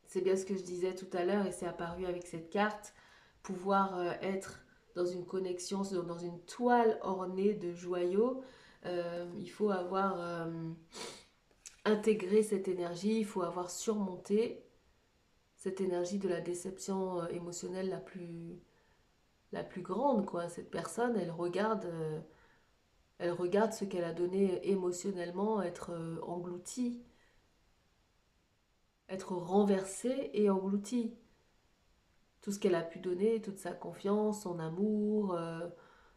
c'est bien ce que je disais tout à l'heure et c'est apparu avec cette carte. Pouvoir être dans une connexion, dans une toile ornée de joyaux, il faut avoir intégré cette énergie, il faut avoir surmonté cette énergie de la déception émotionnelle la plus grande, quoi. Cette personne, elle regarde ce qu'elle a donné émotionnellement être engloutie, être renversée et engloutie. Tout ce qu'elle a pu donner, toute sa confiance, son amour,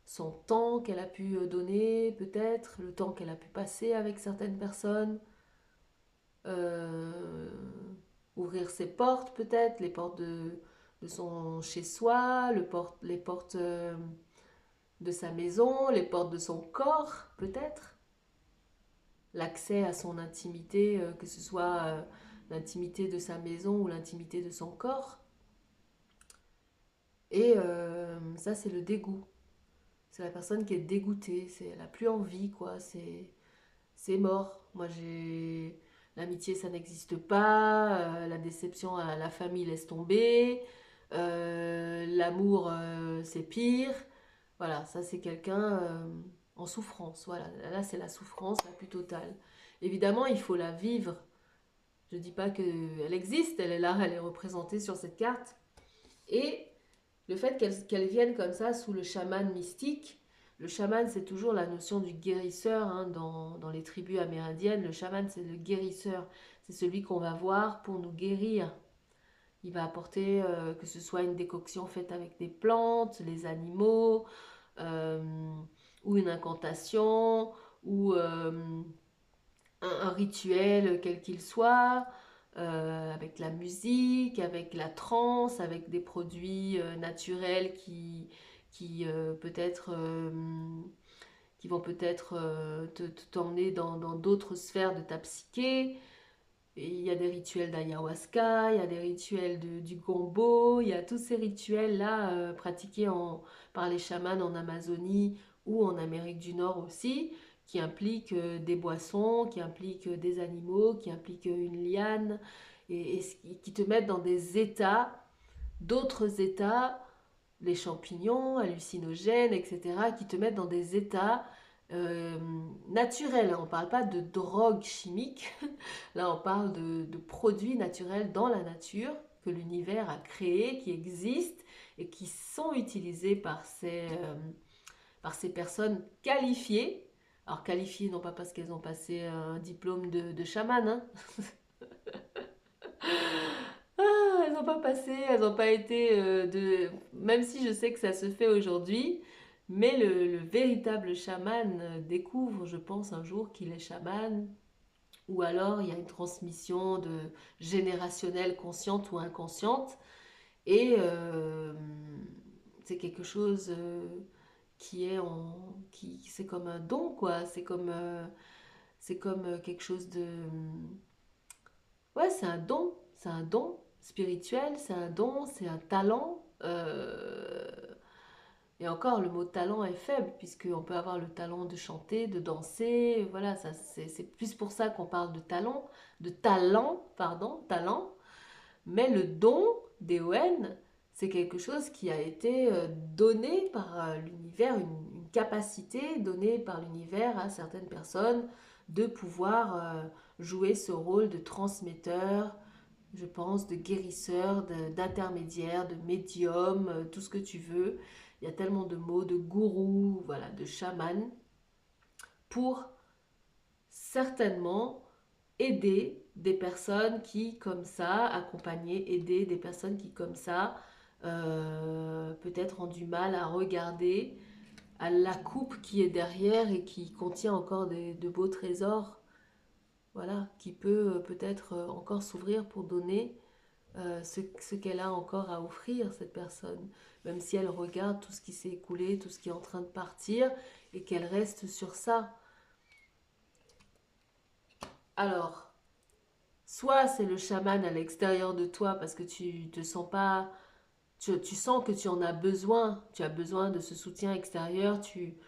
son temps qu'elle a pu donner, peut-être, le temps qu'elle a pu passer avec certaines personnes, euh, ouvrir ses portes, peut-être, les portes de son chez-soi, les portes de sa maison, les portes de son corps, peut-être, l'accès à son intimité, que ce soit l'intimité de sa maison ou l'intimité de son corps. Et ça, c'est le dégoût. C'est la personne qui est dégoûtée, elle n'a plus envie, quoi. C'est mort. Moi, j'ai l'amitié, ça n'existe pas. La déception à la famille, laisse tomber. L'amour, c'est pire. Voilà, ça, c'est quelqu'un en souffrance. Voilà, là, c'est la souffrance la plus totale. Évidemment, il faut la vivre. Je ne dis pas qu'elle existe, elle est là, elle est représentée sur cette carte. Et le fait qu'elle vienne comme ça sous le chaman mystique, le chaman c'est toujours la notion du guérisseur hein, dans les tribus amérindiennes. Le chaman c'est le guérisseur, c'est celui qu'on va voir pour nous guérir. Il va apporter que ce soit une décoction faite avec des plantes, les animaux, euh, ou une incantation, ou un rituel quel qu'il soit, avec la musique, avec la trance, avec des produits naturels peut-être qui vont peut-être t'emmener dans d'autres sphères de ta psyché. Et il y a des rituels d'ayahuasca, il y a des rituels du gombo, il y a tous ces rituels-là pratiqués par les chamans en Amazonie ou en Amérique du Nord aussi, qui impliquent des boissons, qui impliquent des animaux, qui impliquent une liane, et qui te mettent dans des états, d'autres états, les champignons, hallucinogènes, etc., qui te mettent dans des états euh, naturels, hein. On ne parle pas de drogue chimique, là on parle de produits naturels dans la nature que l'univers a créés, qui existent et qui sont utilisés par ces personnes qualifiées. Alors qualifiées non pas parce qu'elles ont passé un diplôme de chaman, hein. Ah, elles n'ont pas passé, elles n'ont pas été de... Même si je sais que ça se fait aujourd'hui, mais le véritable chaman découvre, je pense, un jour qu'il est chaman, ou alors il y a une transmission de générationnelle consciente ou inconsciente, et c'est quelque chose qui est en... c'est comme un don, quoi, c'est comme quelque chose de... Ouais, c'est un don spirituel, c'est un don, c'est un talent. Et encore, le mot talent est faible, puisqu'on peut avoir le talent de chanter, de danser, voilà, ça, c'est plus pour ça qu'on parle de talent, pardon, talent. Mais le don, D-O-N, c'est quelque chose qui a été donné par l'univers, une capacité donnée par l'univers à certaines personnes de pouvoir jouer ce rôle de transmetteur, je pense, de guérisseur, d'intermédiaire, de médium, tout ce que tu veux. Il y a tellement de mots, de gourou, voilà, de chaman, pour certainement aider des personnes qui, comme ça, accompagner, aider des personnes qui, comme ça, peut-être ont du mal à regarder à la coupe qui est derrière et qui contient encore de beaux trésors, voilà, qui peut peut-être encore s'ouvrir pour donner ce qu'elle a encore à offrir, cette personne, même si elle regarde tout ce qui s'est écoulé, tout ce qui est en train de partir, et qu'elle reste sur ça. Alors, soit c'est le chaman à l'extérieur de toi parce que tu te sens pas, tu sens que tu en as besoin, tu as besoin de ce soutien extérieur, tu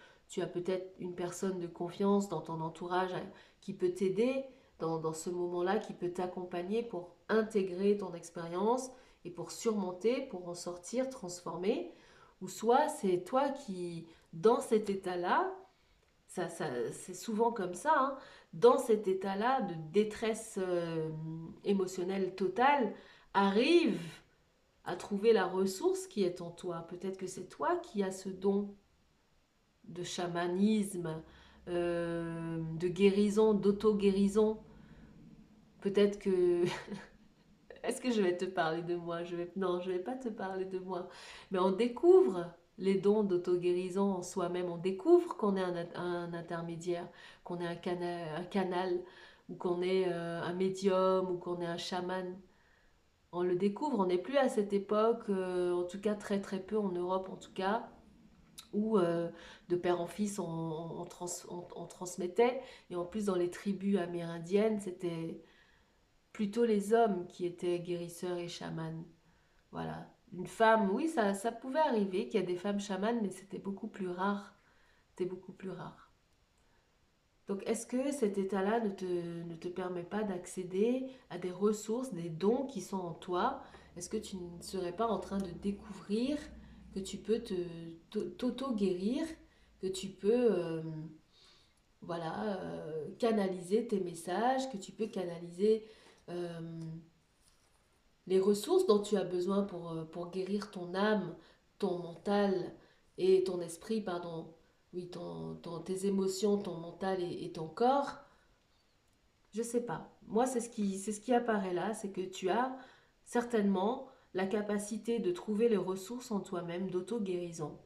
as peut-être une personne de confiance dans ton entourage qui peut t'aider dans ce moment-là, qui peut t'accompagner pour intégrer ton expérience et pour surmonter, pour en sortir, transformer. Ou soit c'est toi qui, dans cet état-là, c'est souvent comme ça, hein, dans cet état-là de détresse émotionnelle totale, arrive à trouver la ressource qui est en toi. Peut-être que c'est toi qui as ce don de chamanisme, de guérison, d'auto-guérison. Peut-être que... Est-ce que je vais te parler de moi? Non, je ne vais pas te parler de moi. Mais on découvre les dons d'auto-guérison en soi-même. On découvre qu'on est un intermédiaire, qu'on est un canal, ou qu'on est un médium, ou qu'on est un chaman. On le découvre, on n'est plus à cette époque, en tout cas très très peu en Europe en tout cas, où de père en fils on transmettait. Et en plus dans les tribus amérindiennes, c'était plutôt les hommes qui étaient guérisseurs et chamans. Voilà. Une femme, oui, ça pouvait arriver qu'il y ait des femmes chamanes, mais c'était beaucoup plus rare. C'était beaucoup plus rare. Donc, est-ce que cet état-là ne te permet pas d'accéder à des ressources, des dons qui sont en toi? Est-ce que tu ne serais pas en train de découvrir que tu peux t'auto-guérir, que tu peux voilà, canaliser tes messages, que tu peux canaliser euh, les ressources dont tu as besoin pour guérir ton âme, ton mental et ton esprit, pardon, oui, tes émotions, ton mental et ton corps, je sais pas. Moi, c'est ce qui apparaît là, c'est que tu as certainement la capacité de trouver les ressources en toi-même d'auto-guérison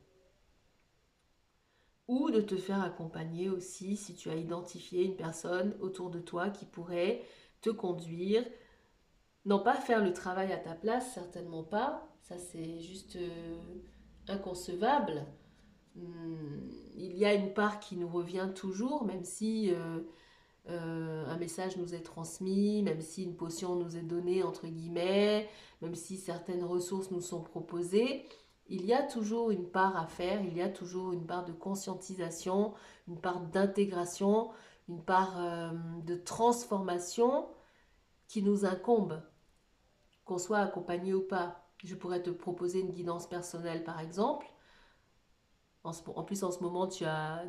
ou de te faire accompagner aussi si tu as identifié une personne autour de toi qui pourrait te conduire. Non pas faire le travail à ta place, certainement pas. Ça, c'est juste inconcevable. Il y a une part qui nous revient toujours, même si un message nous est transmis, même si une potion nous est donnée, entre guillemets, même si certaines ressources nous sont proposées. Il y a toujours une part à faire, il y a toujours une part de conscientisation, une part d'intégration, une part de transformation qui nous incombe, qu'on soit accompagné ou pas. Je pourrais te proposer une guidance personnelle, par exemple, En plus, en ce moment,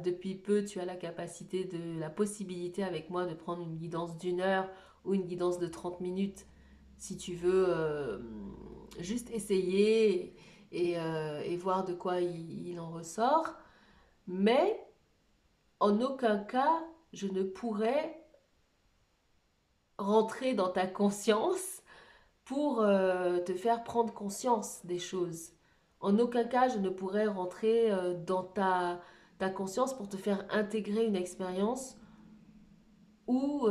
depuis peu, tu as la possibilité avec moi de prendre une guidance d'1 heure ou une guidance de 30 minutes si tu veux juste essayer et voir de quoi il en ressort. Mais en aucun cas, je ne pourrais rentrer dans ta conscience pour te faire prendre conscience des choses. En aucun cas, je ne pourrais rentrer dans ta conscience pour te faire intégrer une expérience ou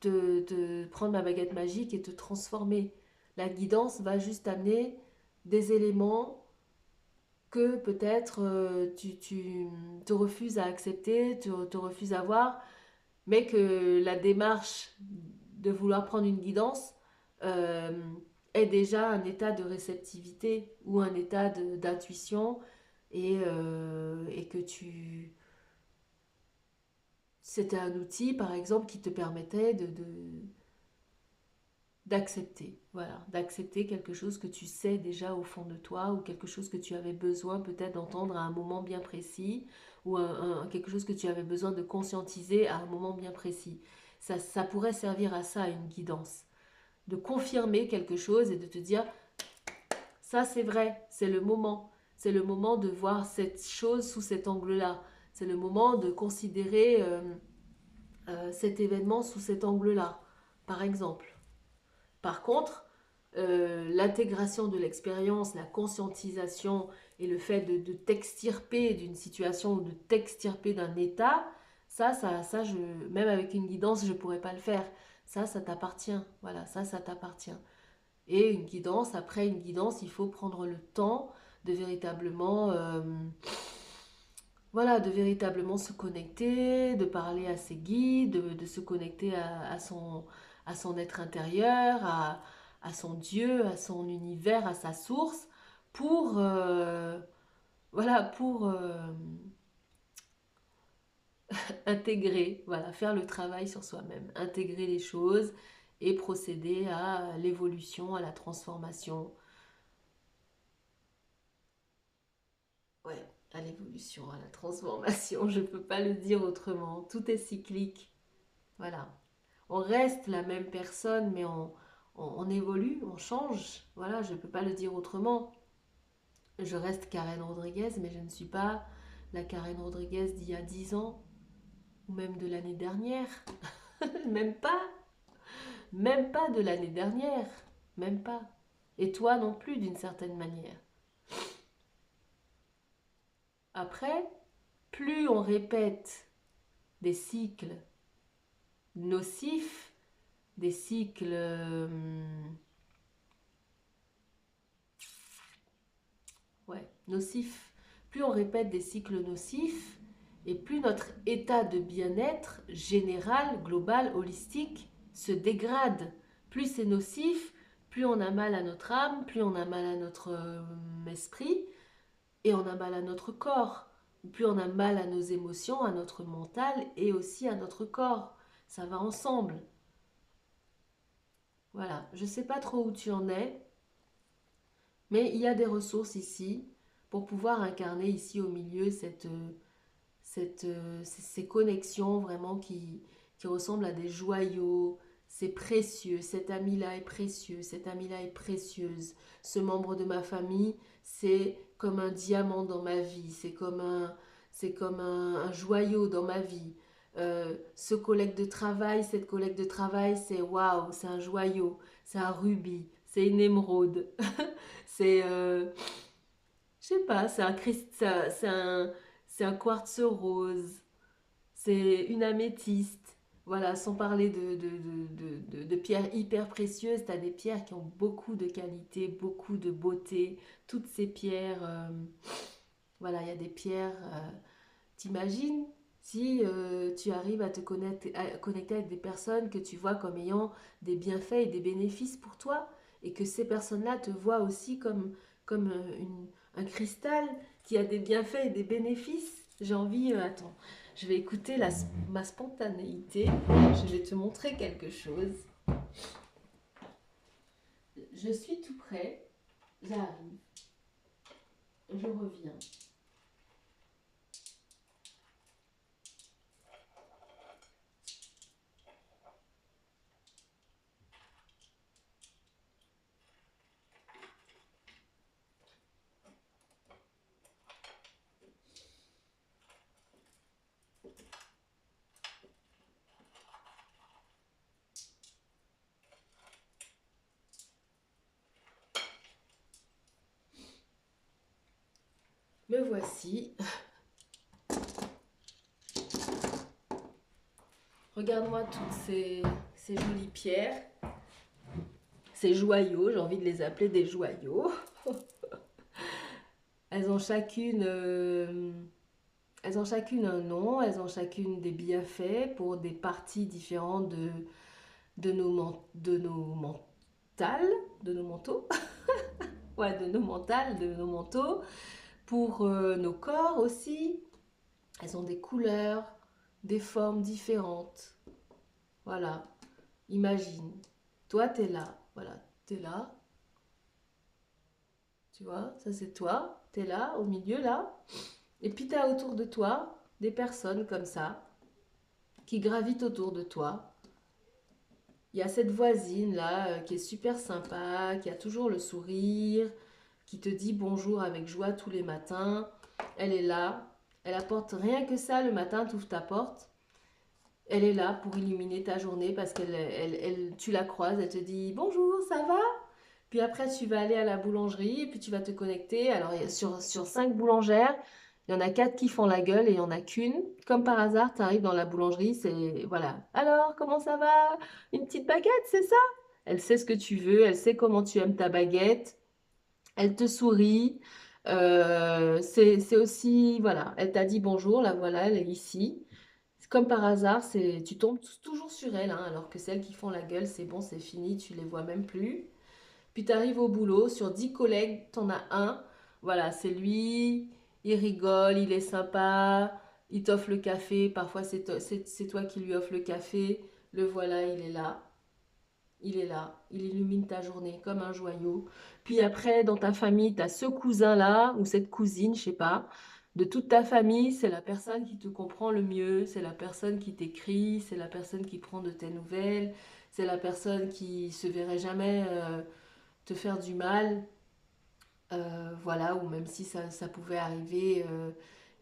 te prendre ma baguette magique et te transformer. La guidance va juste amener des éléments que peut-être tu te refuses à accepter, te refuses à voir, mais que la démarche de vouloir prendre une guidance euh, est déjà un état de réceptivité ou un état d'intuition et que c'était un outil par exemple qui te permettait d'accepter, voilà, d'accepter quelque chose que tu sais déjà au fond de toi ou quelque chose que tu avais besoin peut-être d'entendre à un moment bien précis ou quelque chose que tu avais besoin de conscientiser à un moment bien précis. Ça pourrait servir à ça, une guidance, de confirmer quelque chose et de te dire, ça c'est vrai, c'est le moment de voir cette chose sous cet angle-là, c'est le moment de considérer cet événement sous cet angle-là, par exemple. Par contre, l'intégration de l'expérience, la conscientisation et le fait de t'extirper d'une situation ou de t'extirper d'un état, même avec une guidance, je ne pourrais pas le faire. Ça t'appartient. Voilà, ça t'appartient. Et une guidance, après une guidance, il faut prendre le temps de véritablement, voilà, de véritablement se connecter, de parler à ses guides, de se connecter à son être intérieur, à son Dieu, à son univers, à sa source, pour, voilà, pour intégrer, voilà, faire le travail sur soi-même, intégrer les choses et procéder à l'évolution, à la transformation. Ouais, à l'évolution, à la transformation, je ne peux pas le dire autrement. Tout est cyclique. Voilà. On reste la même personne, mais on évolue, on change. Voilà, je ne peux pas le dire autrement. Je reste Karen Rodriguez, mais je ne suis pas la Karen Rodriguez d'il y a 10 ans, ou même de l'année dernière. Même pas. Même pas de l'année dernière. Même pas. Et toi non plus, d'une certaine manière. Après, plus on répète des cycles nocifs, des cycles ouais, nocifs, plus on répète des cycles nocifs et plus notre état de bien-être général, global, holistique se dégrade. Plus c'est nocif, plus on a mal à notre âme, plus on a mal à notre esprit et on a mal à notre corps. Plus on a mal à nos émotions, à notre mental et aussi à notre corps. Ça va ensemble. Voilà, je ne sais pas trop où tu en es, mais il y a des ressources ici pour pouvoir incarner ici au milieu ces connexions vraiment qui ressemblent à des joyaux. C'est précieux, cet ami-là est précieux, cette amie-là est précieuse. Ce membre de ma famille, c'est comme un diamant dans ma vie, c'est comme un joyau dans ma vie. Ce collègue de travail, cette collègue de travail, c'est waouh, c'est un joyau, c'est un rubis, c'est une émeraude, c'est, je sais pas, c'est un quartz rose, c'est une améthyste. Voilà, sans parler de pierres hyper précieuses, tu as des pierres qui ont beaucoup de qualité, beaucoup de beauté. Toutes ces pierres, voilà, il y a des pierres. T'imagines si tu arrives à connecter avec des personnes que tu vois comme ayant des bienfaits et des bénéfices pour toi, et que ces personnes-là te voient aussi comme un cristal qui a des bienfaits et des bénéfices. J'ai envie, attends, je vais écouter ma spontanéité, je vais te montrer quelque chose. Je suis tout prêt, j'arrive, je reviens. me voici. Regarde-moi toutes ces jolies pierres, ces joyaux, j'ai envie de les appeler des joyaux. Elles ont chacune, elles ont chacune un nom, elles ont chacune des bienfaits pour des parties différentes de nos mentales, de nos manteaux. Ouais, de nos mentales, de nos manteaux. Pour nos corps aussi. Elles ont des couleurs, des formes différentes. Voilà, imagine. Toi, t'es là. Voilà, t'es là. Tu vois, ça c'est toi. T'es là, au milieu là. Et puis t'as autour de toi des personnes comme ça qui gravitent autour de toi. Il y a cette voisine là qui est super sympa, qui a toujours le sourire, qui te dit bonjour avec joie tous les matins. Elle est là. Elle apporte rien que ça le matin, tu ouvres ta porte. Elle est là pour illuminer ta journée parce que tu la croises, elle te dit bonjour, ça va? Puis après, tu vas aller à la boulangerie et puis tu vas te connecter. Alors, sur 5 boulangères, il y en a 4 qui font la gueule et il n'y en a qu'une. Comme par hasard, tu arrives dans la boulangerie, c'est voilà. Alors, comment ça va? Une petite baguette, c'est ça? Elle sait ce que tu veux, elle sait comment tu aimes ta baguette, elle te sourit. C'est aussi, voilà, elle t'a dit bonjour, là voilà, elle est ici. Comme par hasard, tu tombes toujours sur elles, hein, alors que celles qui font la gueule, c'est bon, c'est fini, tu les vois même plus. Puis tu arrives au boulot, sur 10 collègues, tu en as un, voilà, c'est lui, il rigole, il est sympa, il t'offre le café, parfois c'est toi qui lui offres le café, le voilà, il est là. Il est là, il illumine ta journée comme un joyau. Puis après, dans ta famille, tu as ce cousin-là ou cette cousine, je sais pas. De toute ta famille, c'est la personne qui te comprend le mieux, c'est la personne qui t'écrit, c'est la personne qui prend de tes nouvelles, c'est la personne qui se verrait jamais te faire du mal. Voilà, ou même si ça pouvait arriver,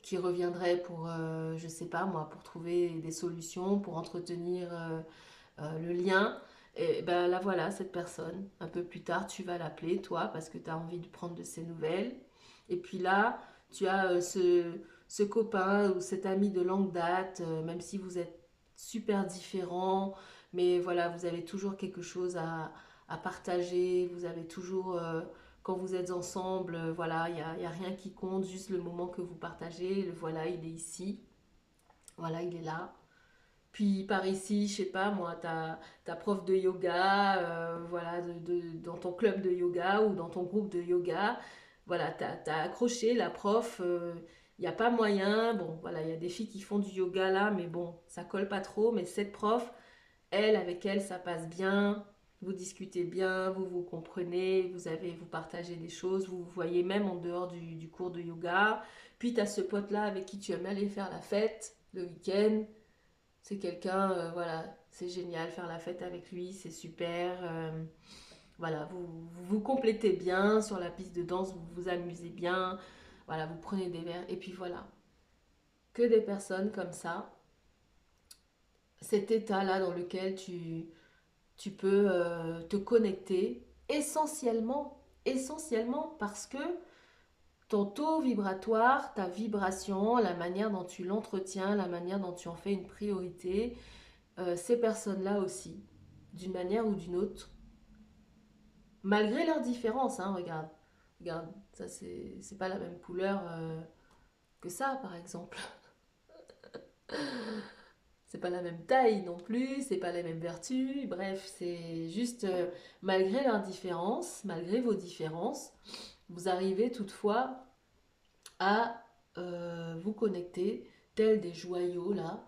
qui reviendrait pour, je sais pas moi, pour trouver des solutions, pour entretenir le lien. Et ben là voilà, cette personne, un peu plus tard, tu vas l'appeler, toi, parce que tu as envie de prendre de ses nouvelles. Et puis là, tu as ce copain ou cet ami de longue date, même si vous êtes super différents, mais voilà, vous avez toujours quelque chose à partager, vous avez toujours, quand vous êtes ensemble, voilà, y a rien qui compte, juste le moment que vous partagez, le voilà, il est ici, voilà, il est là. Puis par ici, je sais pas moi, ta prof de yoga, voilà, dans ton club de yoga ou dans ton groupe de yoga, voilà, t'as accroché la prof, il n'y a pas moyen, bon, voilà, il y a des filles qui font du yoga là, mais bon, ça colle pas trop, mais cette prof, elle, avec elle, ça passe bien, vous discutez bien, vous vous comprenez, vous partagez des choses, vous vous voyez même en dehors du cours de yoga, puis tu as ce pote-là avec qui tu aimes aller faire la fête le week-end, c'est quelqu'un, voilà, c'est génial, faire la fête avec lui, c'est super. Voilà, vous complétez bien sur la piste de danse, vous vous amusez bien. Voilà, vous prenez des verres. Et puis voilà, que des personnes comme ça. Cet état-là dans lequel tu peux te connecter essentiellement parce que ton taux vibratoire, ta vibration, la manière dont tu l'entretiens, la manière dont tu en fais une priorité, ces personnes-là aussi, d'une manière ou d'une autre, malgré leurs différences, hein, regarde, regarde, ça c'est pas la même couleur que ça, par exemple. C'est pas la même taille non plus, c'est pas la même vertu, bref, c'est juste malgré leurs différences, malgré vos différences, vous arrivez toutefois à vous connecter, tels des joyaux là,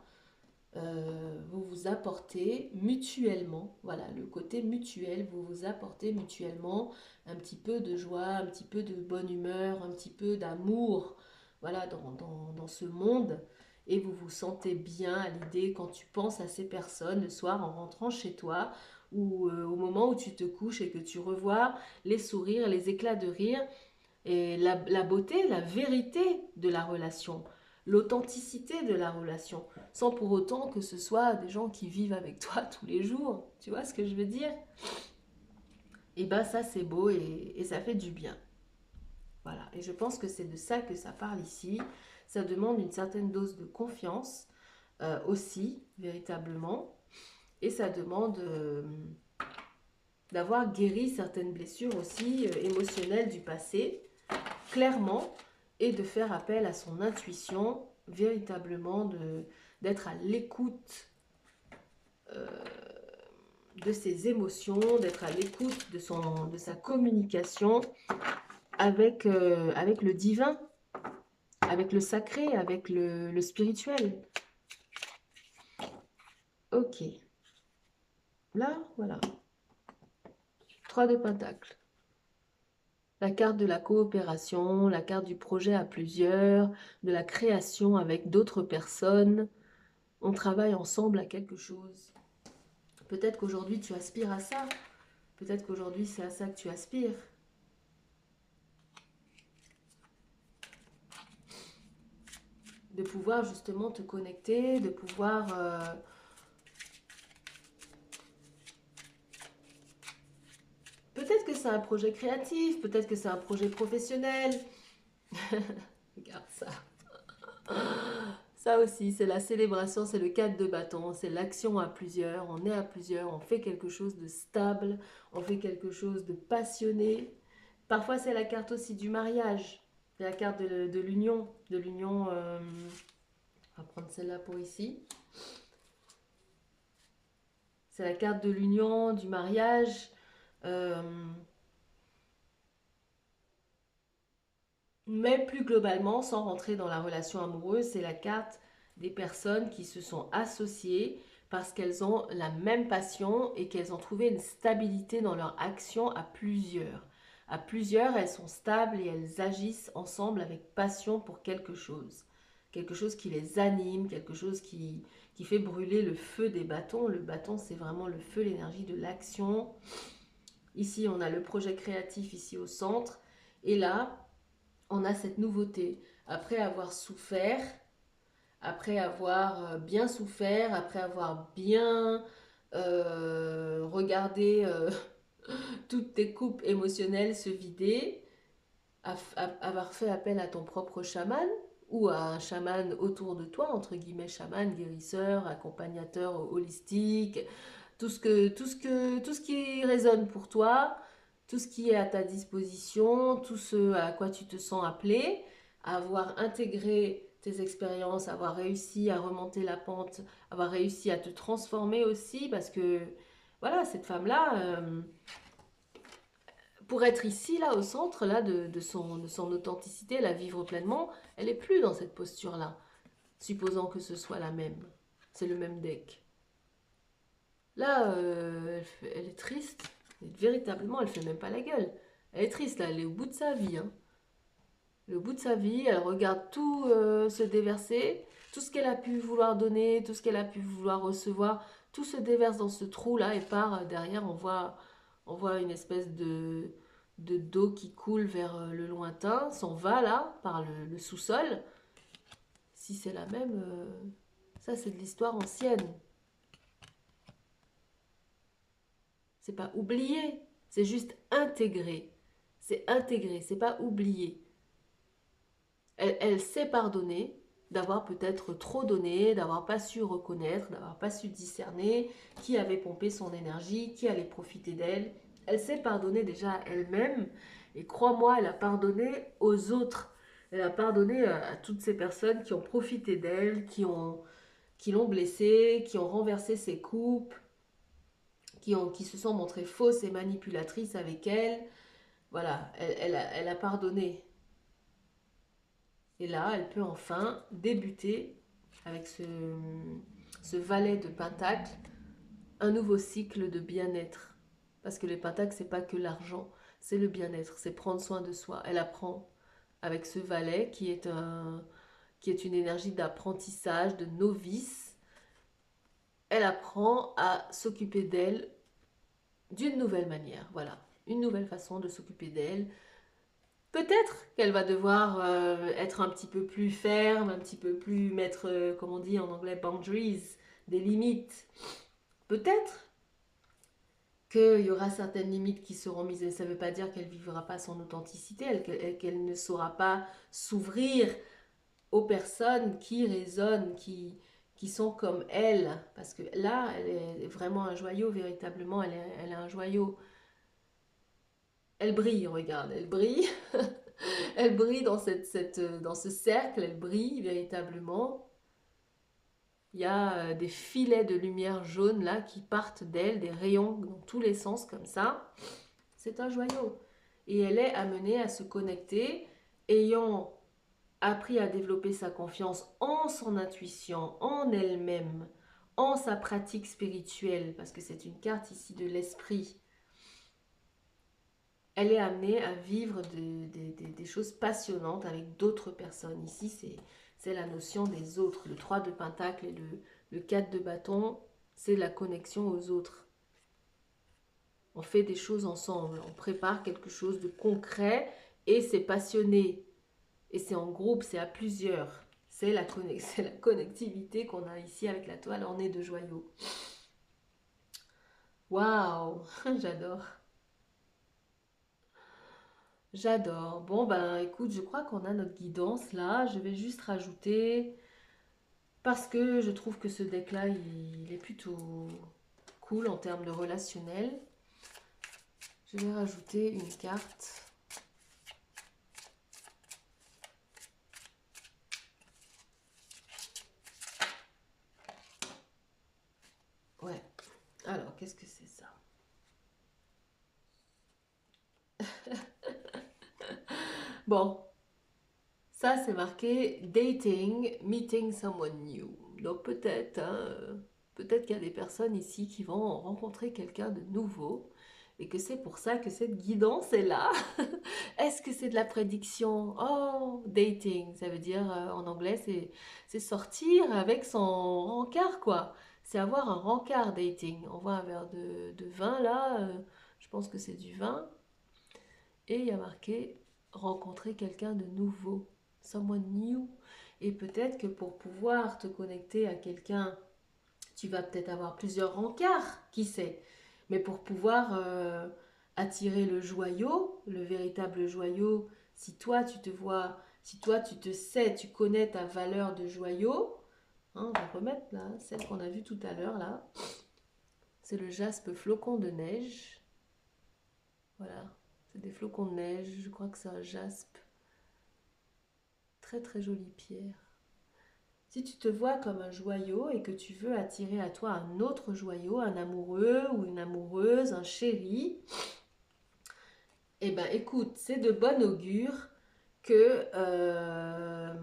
vous vous apportez mutuellement, voilà, le côté mutuel, vous vous apportez mutuellement un petit peu de joie, un petit peu de bonne humeur, un petit peu d'amour, voilà, dans ce monde. Et vous vous sentez bien à l'idée quand tu penses à ces personnes le soir en rentrant chez toi ou au moment où tu te couches et que tu revois les sourires, les éclats de rire et la beauté, la vérité de la relation, l'authenticité de la relation, sans pour autant que ce soit des gens qui vivent avec toi tous les jours. Tu vois ce que je veux dire? Et ben ça c'est beau et ça fait du bien. Voilà, et je pense que c'est de ça que ça parle ici. Ça demande une certaine dose de confiance aussi, véritablement. Et ça demande d'avoir guéri certaines blessures aussi émotionnelles du passé, clairement, et de faire appel à son intuition, véritablement d'être à l'écoute de ses émotions, d'être à l'écoute de sa communication avec le divin, avec le sacré, avec le spirituel. Ok. Là, voilà. 3 de Pentacle. La carte de la coopération, la carte du projet à plusieurs, de la création avec d'autres personnes. On travaille ensemble à quelque chose. Peut-être qu'aujourd'hui tu aspires à ça. Peut-être qu'aujourd'hui c'est à ça que tu aspires. De pouvoir justement te connecter, de pouvoir... Peut-être que c'est un projet créatif, peut-être que c'est un projet professionnel. Regarde ça. Ça aussi, c'est la célébration, c'est le 4 de bâton, c'est l'action à plusieurs, on est à plusieurs, on fait quelque chose de stable, on fait quelque chose de passionné. Parfois, c'est la carte aussi du mariage, c'est la carte de l'union, on va prendre celle-là pour ici. C'est la carte de l'union, du mariage. euh, Mais plus globalement, sans rentrer dans la relation amoureuse, c'est la carte des personnes qui se sont associées parce qu'elles ont la même passion et qu'elles ont trouvé une stabilité dans leur action à plusieurs. À plusieurs, elles sont stables et elles agissent ensemble avec passion pour quelque chose. Quelque chose qui les anime, quelque chose qui fait brûler le feu des bâtons. Le bâton, c'est vraiment le feu, l'énergie de l'action. Ici, on a le projet créatif ici au centre. Et là, on a cette nouveauté. Après avoir souffert, après avoir bien souffert, après avoir bien regardé toutes tes coupes émotionnelles se vider, avoir fait appel à ton propre chaman ou à un chaman autour de toi, entre guillemets chaman, guérisseur, accompagnateur holistique, tout ce qui résonne pour toi, tout ce qui est à ta disposition, tout ce à quoi tu te sens appelé, avoir intégré tes expériences, avoir réussi à remonter la pente, avoir réussi à te transformer aussi, parce que voilà, cette femme-là, pour être ici, là, au centre là, de son authenticité, la vivre pleinement, elle n'est plus dans cette posture-là, supposant que ce soit la même. C'est le même deck. Là, elle est triste. Véritablement, elle fait même pas la gueule. Elle est triste, là, elle est au bout de sa vie. Hein. Elle est au bout de sa vie, elle regarde tout se déverser, tout ce qu'elle a pu vouloir donner, tout ce qu'elle a pu vouloir recevoir, tout se déverse dans ce trou-là et part derrière, on voit une espèce d'eau qui coule vers le lointain, s'en va là, par le sous-sol. Si c'est la même, ça c'est de l'histoire ancienne. C'est pas oublier, c'est juste intégrer. C'est intégrer, c'est pas oublier. Elle sait pardonner d'avoir peut-être trop donné, d'avoir pas su reconnaître, d'avoir pas su discerner qui avait pompé son énergie, qui allait profiter d'elle. Elle sait pardonner déjà à elle-même et crois-moi, elle a pardonné aux autres. Elle a pardonné à toutes ces personnes qui ont profité d'elle, qui l'ont blessée, qui ont renversé ses coupes, qui se sont montrées fausses et manipulatrices avec elle. Voilà, elle a pardonné. Et là, elle peut enfin débuter avec ce valet de Pentacle, un nouveau cycle de bien-être. Parce que les Pentacles, c'est pas que l'argent, c'est le bien-être, c'est prendre soin de soi. Elle apprend avec ce valet qui est une énergie d'apprentissage, de novice. Elle apprend à s'occuper d'elle d'une nouvelle manière. Voilà, une nouvelle façon de s'occuper d'elle. Peut-être qu'elle va devoir être un petit peu plus ferme, un petit peu plus mettre, comme on dit en anglais, boundaries, des limites. Peut-être. qu'il y aura certaines limites qui seront mises. Et ça ne veut pas dire qu'elle ne vivra pas son authenticité, qu'elle ne saura pas s'ouvrir aux personnes qui résonnent, qui sont comme elle. Parce que là, elle est vraiment un joyau, véritablement, elle est un joyau. Elle brille, regarde, elle brille. Elle brille dans ce cercle, elle brille véritablement. Il y a des filets de lumière jaune là qui partent d'elle, des rayons dans tous les sens comme ça. C'est un joyau. Et elle est amenée à se connecter, ayant appris à développer sa confiance en son intuition, en elle-même, en sa pratique spirituelle, parce que c'est une carte ici de l'esprit. Elle est amenée à vivre des choses passionnantes avec d'autres personnes. Ici, c'est la notion des autres. Le 3 de Pentacle et le 4 de bâton, c'est la connexion aux autres. On fait des choses ensemble, on prépare quelque chose de concret et c'est passionné. Et c'est en groupe, c'est à plusieurs. C'est la connectivité qu'on a ici avec la toile ornée de joyaux. Waouh, j'adore. J'adore. Bon, ben écoute, je crois qu'on a notre guidance là. Je vais juste rajouter, parce que je trouve que ce deck-là, il est plutôt cool en termes de relationnel. Je vais rajouter une carte. Ouais. Alors, qu'est-ce que c'est ça? Bon, ça c'est marqué dating, meeting someone new. Donc peut-être, hein, peut-être qu'il y a des personnes ici qui vont rencontrer quelqu'un de nouveau et que c'est pour ça que cette guidance est là. Est-ce que c'est de la prédiction? Oh, dating, ça veut dire en anglais c'est sortir avec son rencard quoi. C'est avoir un rencard dating. On voit un verre de vin là, je pense que c'est du vin. Et il y a marqué rencontrer quelqu'un de nouveau, someone new. Et peut-être que pour pouvoir te connecter à quelqu'un, tu vas peut-être avoir plusieurs rencarts, qui sait. Mais pour pouvoir attirer le joyau, le véritable joyau, si toi tu te vois, si toi tu te sais, tu connais ta valeur de joyau, hein, on va remettre là, celle qu'on a vue tout à l'heure là, c'est le jaspe flocon de neige. Voilà, c'est des flocons de neige, je crois que c'est un jaspe. Très très jolie pierre. Si tu te vois comme un joyau et que tu veux attirer à toi un autre joyau, un amoureux ou une amoureuse, un chéri, eh ben écoute, c'est de bon augure que, euh,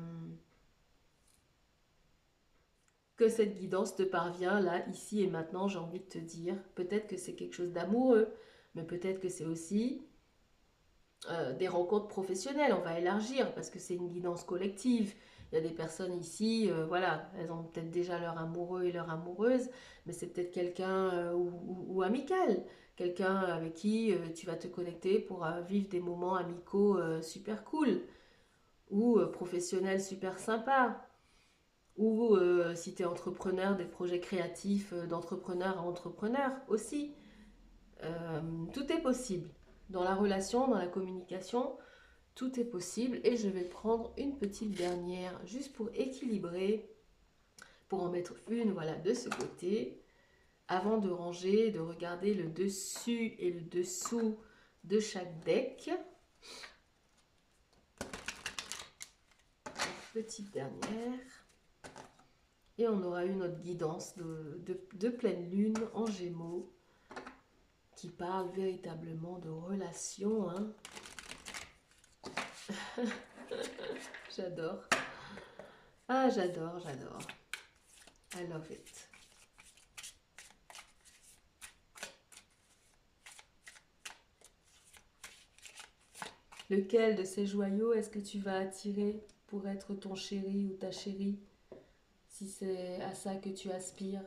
que cette guidance te parvient là, ici et maintenant, j'ai envie de te dire. Peut-être que c'est quelque chose d'amoureux, mais peut-être que c'est aussi des rencontres professionnelles, on va élargir parce que c'est une guidance collective. Il y a des personnes ici, voilà, elles ont peut-être déjà leur amoureux et leur amoureuse, mais c'est peut-être quelqu'un ou amical, quelqu'un avec qui tu vas te connecter pour vivre des moments amicaux super cool, ou professionnels super sympas, ou si tu es entrepreneur, des projets créatifs d'entrepreneur à entrepreneur aussi. Euh, Tout est possible. Dans la relation, dans la communication, tout est possible. Et je vais prendre une petite dernière juste pour équilibrer, pour en mettre une voilà, de ce côté, avant de ranger, de regarder le dessus et le dessous de chaque deck. Petite dernière. Et on aura eu notre guidance de pleine lune en Gémeaux qui parle véritablement de relations. Hein. J'adore. Ah, j'adore, j'adore. I love it. Lequel de ces joyaux est-ce que tu vas attirer pour être ton chéri ou ta chérie, si c'est à ça que tu aspires?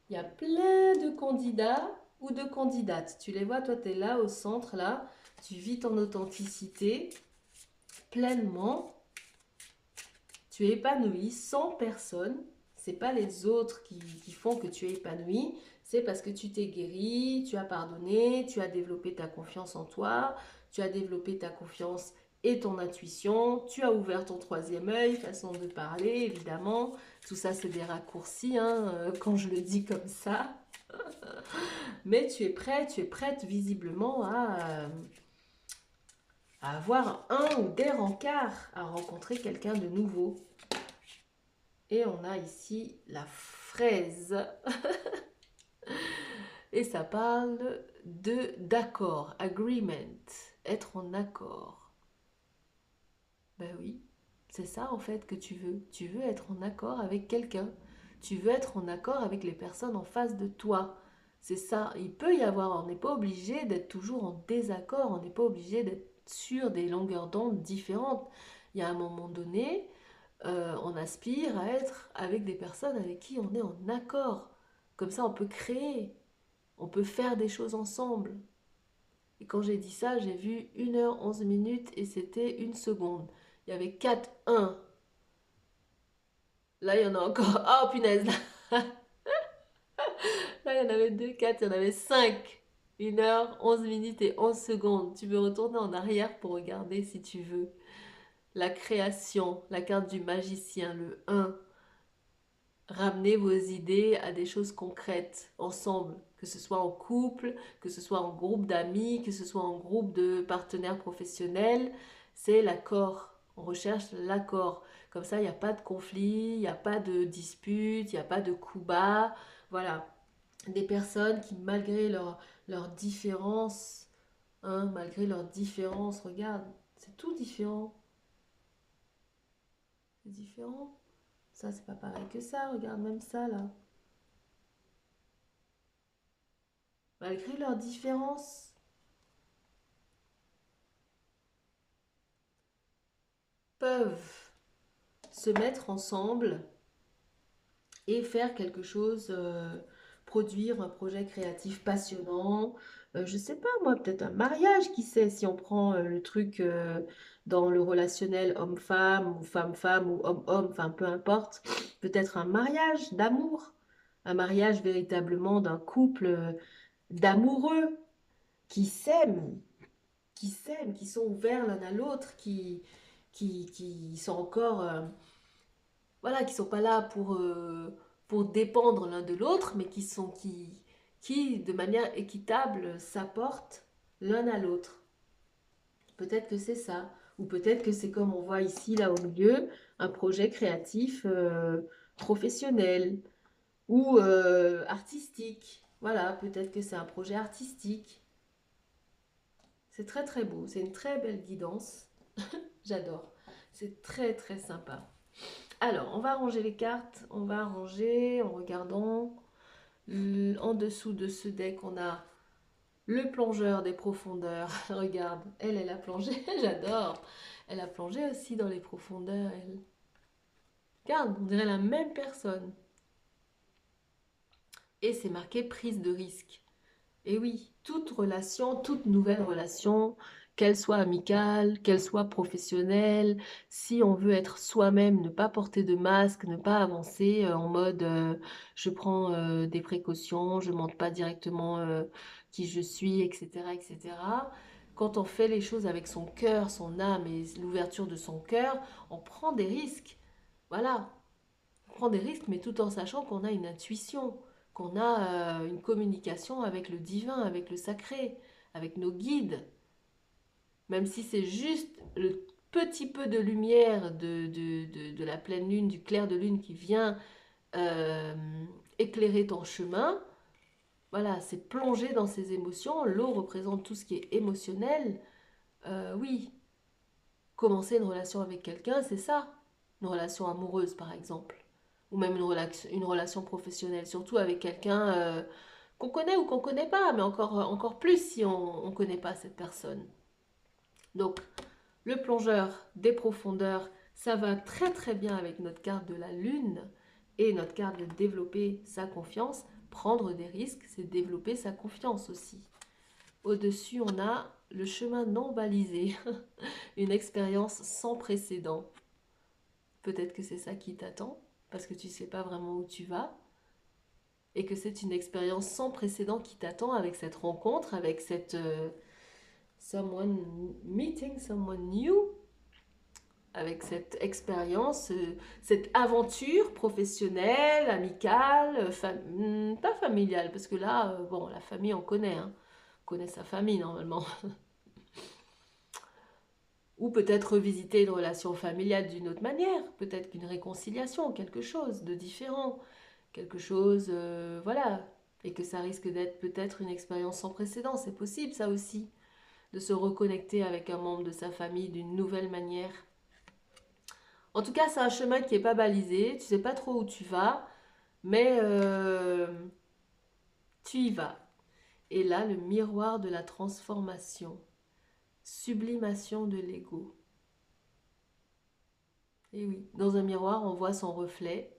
Il y a plein de candidats ou de candidates. Tu les vois, toi, tu es là au centre, là. Tu vis ton authenticité pleinement. Tu es épanoui, sans personne. c'est pas les autres qui font que tu es épanoui, c'est parce que tu t'es guéri, tu as pardonné, tu as développé ta confiance en toi, tu as développé ta confiance et ton intuition, tu as ouvert ton troisième œil, façon de parler, évidemment. Tout ça, c'est des raccourcis, hein, quand je le dis comme ça. Mais tu es prête visiblement à avoir un ou des rencarts, à rencontrer quelqu'un de nouveau. Et on a ici la fraise. Et ça parle d'accord, agreement, être en accord. Ben oui, c'est ça en fait que tu veux. Tu veux être en accord avec quelqu'un. Tu veux être en accord avec les personnes en face de toi. C'est ça. Il peut y avoir, on n'est pas obligé d'être toujours en désaccord, on n'est pas obligé d'être sur des longueurs d'onde différentes. Il y a un moment donné, on aspire à être avec des personnes avec qui on est en accord. Comme ça, on peut créer, on peut faire des choses ensemble. Et quand j'ai dit ça, j'ai vu 1h11 et c'était 1 seconde. Il y avait 4 1. Là, il y en a encore. Oh, punaise. Là, il y en avait 2 4 il y en avait 5. 1h11 et 11 secondes. Tu peux retourner en arrière pour regarder si tu veux. La création, la carte du magicien, le 1. Ramenez vos idées à des choses concrètes, ensemble. Que ce soit en couple, que ce soit en groupe d'amis, que ce soit en groupe de partenaires professionnels. C'est l'accord. On recherche l'accord. Comme ça, il n'y a pas de conflit, il n'y a pas de dispute, il n'y a pas de coups bas. Voilà. Des personnes qui, malgré leur différence, hein, malgré leur différence, regarde, c'est tout différent. C'est différent. Ça, c'est pas pareil que ça. Regarde même ça, là. Malgré leurs différences, peuvent se mettre ensemble et faire quelque chose, produire un projet créatif passionnant. Je sais pas, moi, peut-être un mariage, qui sait, si on prend le truc dans le relationnel homme-femme ou femme-femme ou homme-homme, enfin peu importe, peut-être un mariage d'amour, un mariage véritablement d'un couple d'amoureux qui s'aiment, qui sont ouverts l'un à l'autre, qui sont encore, voilà, qui sont pas là pour dépendre l'un de l'autre, mais qui, de manière équitable, s'apportent l'un à l'autre. Peut-être que c'est ça, ou peut-être que c'est comme on voit ici, là au milieu, un projet créatif professionnel ou artistique. Voilà, peut-être que c'est un projet artistique. C'est très très beau, c'est une très belle guidance. J'adore. C'est très très sympa. Alors, on va ranger les cartes. On va ranger en regardant. En dessous de ce deck, on a le plongeur des profondeurs. Regarde, elle a plongé. J'adore. Elle a plongé aussi dans les profondeurs, elle. Regarde, on dirait la même personne. Et c'est marqué prise de risque. Et oui, toute relation, toute nouvelle relation, qu'elle soit amicale, qu'elle soit professionnelle, si on veut être soi-même, ne pas porter de masque, ne pas avancer en mode je prends des précautions, je ne montre pas directement qui je suis, etc., etc. Quand on fait les choses avec son cœur, son âme et l'ouverture de son cœur, on prend des risques. Voilà, on prend des risques, mais tout en sachant qu'on a une intuition, qu'on a une communication avec le divin, avec le sacré, avec nos guides. Même si c'est juste le petit peu de lumière de la pleine lune, du clair de lune qui vient euh, éclairer ton chemin, voilà, c'est plonger dans ses émotions. L'eau représente tout ce qui est émotionnel. Oui, commencer une relation avec quelqu'un, c'est ça. Une relation amoureuse, par exemple. Ou même une relation professionnelle, surtout avec quelqu'un qu'on connaît ou qu'on ne connaît pas, mais encore plus si on ne connaît pas cette personne. Donc, le plongeur des profondeurs, ça va très très bien avec notre carte de la lune et notre carte de développer sa confiance. Prendre des risques, c'est développer sa confiance aussi. Au-dessus, on a le chemin non balisé, une expérience sans précédent. Peut-être que c'est ça qui t'attend, parce que tu ne sais pas vraiment où tu vas, et que c'est une expérience sans précédent qui t'attend avec cette rencontre, avec cette meeting someone new, avec cette expérience, cette aventure professionnelle, amicale, pas familiale, parce que là, bon, la famille, on connaît, hein. On connaît sa famille normalement. Ou peut-être revisiter une relation familiale d'une autre manière, peut-être qu'une réconciliation, quelque chose de différent, quelque chose, voilà, et que ça risque d'être peut-être une expérience sans précédent, c'est possible ça aussi, de se reconnecter avec un membre de sa famille d'une nouvelle manière. En tout cas, c'est un chemin qui n'est pas balisé, tu sais pas trop où tu vas, mais tu y vas. Et là, le miroir de la transformation, sublimation de l'ego. Et oui, dans un miroir, on voit son reflet.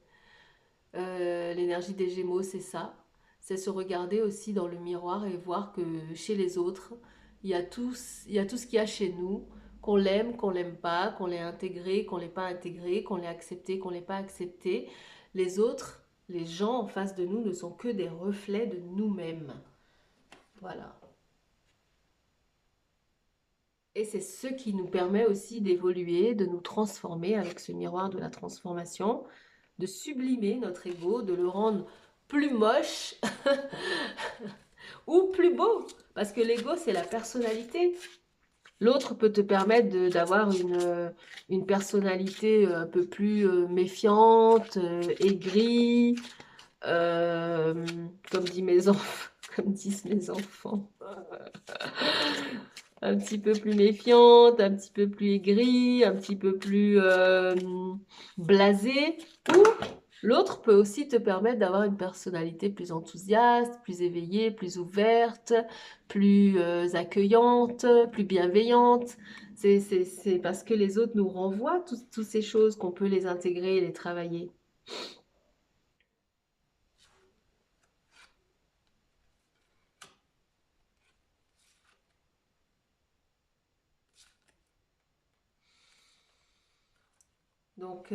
L'énergie des Gémeaux, c'est ça. C'est se regarder aussi dans le miroir et voir que chez les autres, il y a tout ce qu'il y a chez nous, qu'on l'aime pas, qu'on l'ait intégré, qu'on l'ait pas intégré, qu'on l'ait accepté, qu'on l'ait pas accepté. Les autres, les gens en face de nous ne sont que des reflets de nous-mêmes. Voilà. Et c'est ce qui nous permet aussi d'évoluer, de nous transformer avec ce miroir de la transformation, de sublimer notre ego, de le rendre plus moche ou plus beau. Parce que l'ego, c'est la personnalité. L'autre peut te permettre d'avoir une personnalité un peu plus méfiante, aigrie, comme disent mes enfants. Comme disent mes enfants. Un petit peu plus méfiante, un petit peu plus aigrie, un petit peu plus blasée. Ou l'autre peut aussi te permettre d'avoir une personnalité plus enthousiaste, plus éveillée, plus ouverte, plus accueillante, plus bienveillante. C'est parce que les autres nous renvoient toutes ces choses qu'on peut les intégrer et les travailler. Donc,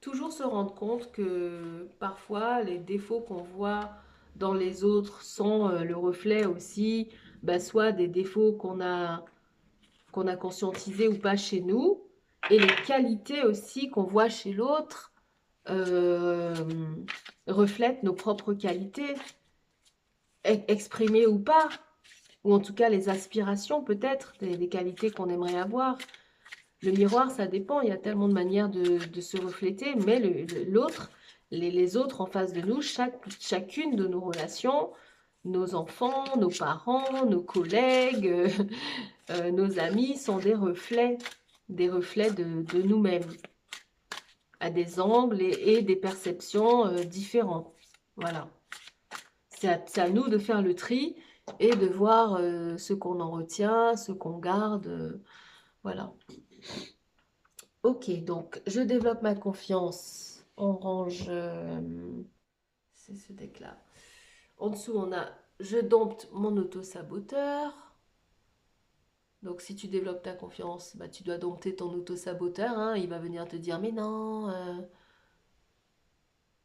toujours se rendre compte que parfois, les défauts qu'on voit dans les autres sont le reflet aussi, bah, soit des défauts qu'on a conscientisés ou pas chez nous, et les qualités aussi qu'on voit chez l'autre euh, reflètent nos propres qualités, exprimées ou pas, ou en tout cas les aspirations peut-être, des qualités qu'on aimerait avoir. Le miroir, ça dépend, il y a tellement de manières de se refléter, mais l'autre, les autres en face de nous, chacune de nos relations, nos enfants, nos parents, nos collègues, nos amis sont des reflets de nous-mêmes, à des angles et des perceptions différentes. Voilà. C'est à nous de faire le tri et de voir ce qu'on en retient, ce qu'on garde. Voilà. Ok, donc je développe ma confiance. On range, c'est ce deck-là. En dessous, on a je dompte mon auto-saboteur. Donc si tu développes ta confiance, bah, tu dois dompter ton auto-saboteur, hein. Il va venir te dire mais non.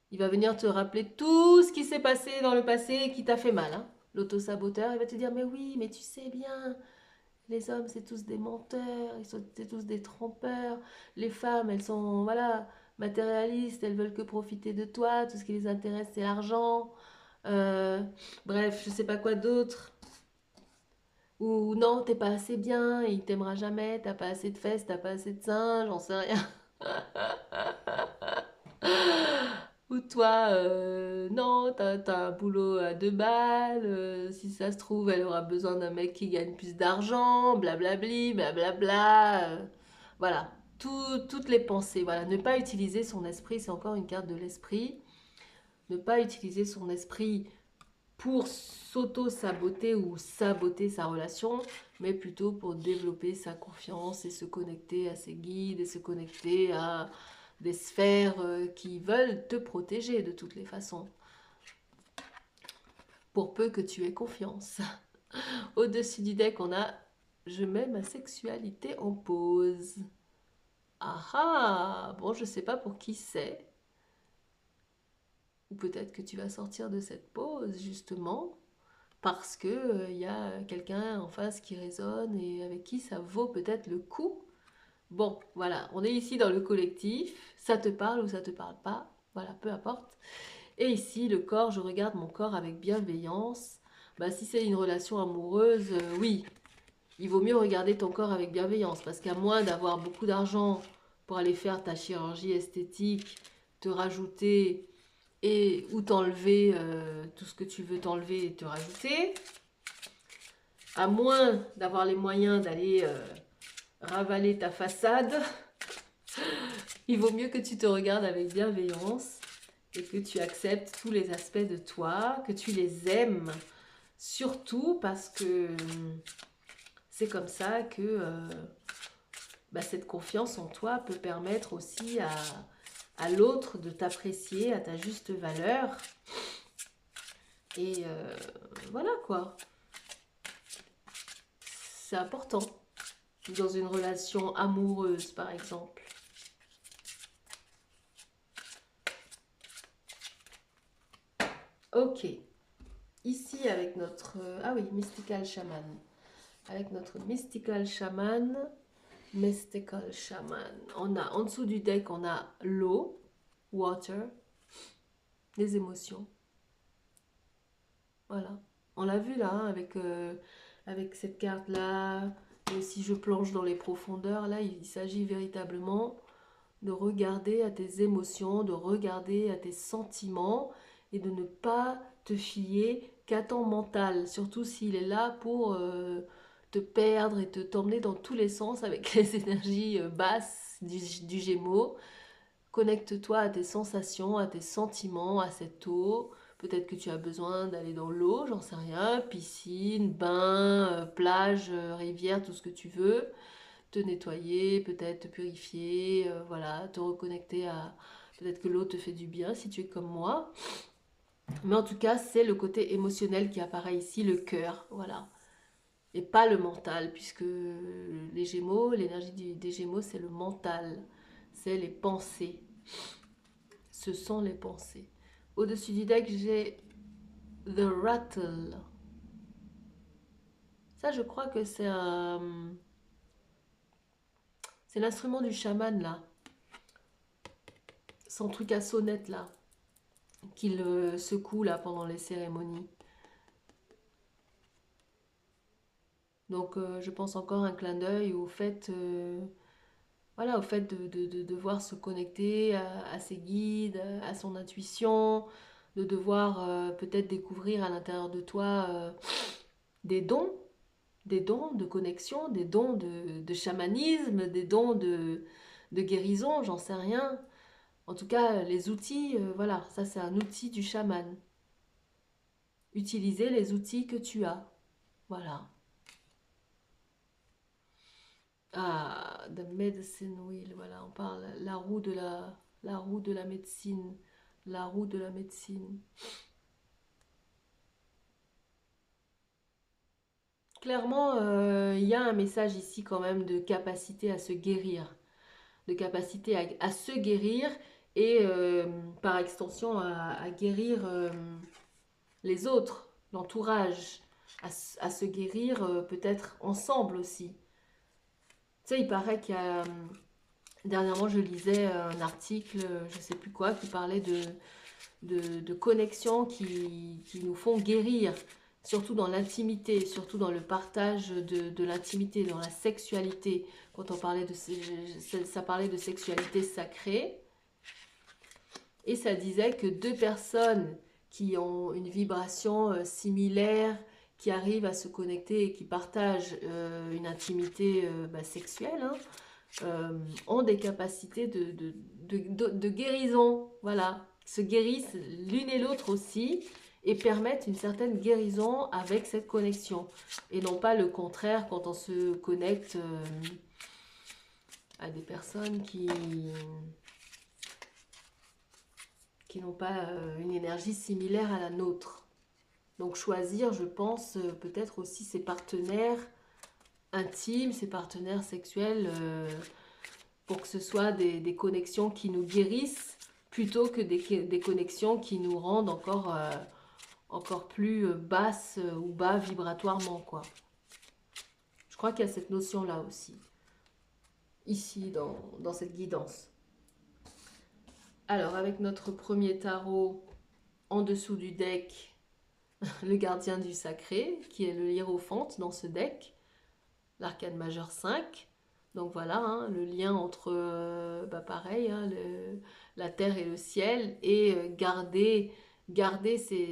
Il va venir te rappeler tout ce qui s'est passé dans le passé et qui t'a fait mal, hein. L'auto-saboteur, il va te dire mais oui, mais tu sais bien. Les hommes, c'est tous des menteurs, c'est tous des trompeurs. Les femmes, elles sont, voilà, matérialistes, elles veulent que profiter de toi. Tout ce qui les intéresse, c'est l'argent. Euh, bref, je sais pas quoi d'autre. Ou non, t'es pas assez bien, il t'aimera jamais, t'as pas assez de fesses, t'as pas assez de seins, j'en sais rien. Ou toi, non, t'as un boulot à 2 balles, si ça se trouve, elle aura besoin d'un mec qui gagne plus d'argent, blablabli, blablabla. Voilà, toutes les pensées. Voilà, ne pas utiliser son esprit, c'est encore une carte de l'esprit. Ne pas utiliser son esprit pour s'auto-saboter ou saboter sa relation, mais plutôt pour développer sa confiance et se connecter à ses guides et se connecter à des sphères qui veulent te protéger de toutes les façons, pour peu que tu aies confiance. Au-dessus du deck, on a je mets ma sexualité en pause. Ah ah, bon, je sais pas pour qui c'est. Ou peut-être que tu vas sortir de cette pause justement parce que y a quelqu'un en face qui résonne et avec qui ça vaut peut-être le coup. Bon, voilà, on est ici dans le collectif, ça te parle ou ça te parle pas, voilà, peu importe. Et ici, le corps, je regarde mon corps avec bienveillance. Bah, si c'est une relation amoureuse, oui, il vaut mieux regarder ton corps avec bienveillance parce qu'à moins d'avoir beaucoup d'argent pour aller faire ta chirurgie esthétique, te rajouter et ou t'enlever tout ce que tu veux t'enlever et te rajouter, à moins d'avoir les moyens d'aller ravaler ta façade, il vaut mieux que tu te regardes avec bienveillance et que tu acceptes tous les aspects de toi, que tu les aimes, surtout parce que c'est comme ça que cette confiance en toi peut permettre aussi à l'autre de t'apprécier à ta juste valeur. Et voilà quoi. C'est important dans une relation amoureuse par exemple. Ok. Ici avec notre... ah oui, Mystical Shaman. Avec notre Mystical Shaman. Mystical Shaman. On a, en dessous du deck, on a l'eau, water, les émotions. Voilà. On l'a vu là, hein, avec cette carte-là. Et si je plonge dans les profondeurs, là, il s'agit véritablement de regarder à tes émotions, de regarder à tes sentiments et de ne pas te fier qu'à ton mental. Surtout s'il est là pour te perdre et t'emmener dans tous les sens avec les énergies basses du Gémeaux. Connecte-toi à tes sensations, à tes sentiments, à cette eau. Peut-être que tu as besoin d'aller dans l'eau, j'en sais rien, piscine, bain, plage, rivière, tout ce que tu veux. Te nettoyer, peut-être te purifier, voilà, te reconnecter à... Peut-être que l'eau te fait du bien si tu es comme moi. Mais en tout cas, c'est le côté émotionnel qui apparaît ici, le cœur, voilà. Et pas le mental, puisque les Gémeaux, l'énergie des Gémeaux, c'est le mental, c'est les pensées. Ce sont les pensées. Au-dessus du deck, j'ai The Rattle. Ça, je crois que c'est c'est l'instrument du chaman, là. Son truc à sonnette, là. Qu'il secoue, là, pendant les cérémonies. Donc, je pense encore un clin d'œil au fait... voilà, au fait de devoir se connecter à ses guides, à son intuition, de devoir peut-être découvrir à l'intérieur de toi des dons, des dons de connexion, des dons de chamanisme, des dons de guérison, j'en sais rien. En tout cas, les outils, voilà, ça c'est un outil du chaman. Utiliser les outils que tu as. Voilà. Ah, the medicine wheel, voilà, on parle la roue de la médecine, la roue de la médecine. Clairement, il y a un message ici quand même de capacité à se guérir, de capacité à se guérir et par extension à guérir les autres, l'entourage, à se guérir peut-être ensemble aussi. Tu sais, il paraît qu'il y a... dernièrement, je lisais un article, je ne sais plus quoi, qui parlait de connexions qui nous font guérir, surtout dans l'intimité, surtout dans le partage de l'intimité, dans la sexualité. Quand on parlait ça parlait de sexualité sacrée, et ça disait que deux personnes qui ont une vibration similaire, qui arrivent à se connecter et qui partagent une intimité sexuelle, hein, ont des capacités de guérison, voilà, se guérissent l'une et l'autre aussi et permettent une certaine guérison avec cette connexion. Et non pas le contraire quand on se connecte à des personnes qui n'ont pas une énergie similaire à la nôtre. Donc choisir, je pense, peut-être aussi ses partenaires intimes, ses partenaires sexuels, pour que ce soit des connexions qui nous guérissent, plutôt que des connexions qui nous rendent encore plus basses ou bas vibratoirement, quoi. Je crois qu'il y a cette notion-là aussi, ici, dans cette guidance. Alors, avec notre premier tarot, en dessous du deck, le gardien du sacré, qui est le hiérophante dans ce deck, l'arcane majeur 5. Donc voilà, hein, le lien entre, pareil, hein, la terre et le ciel, et garder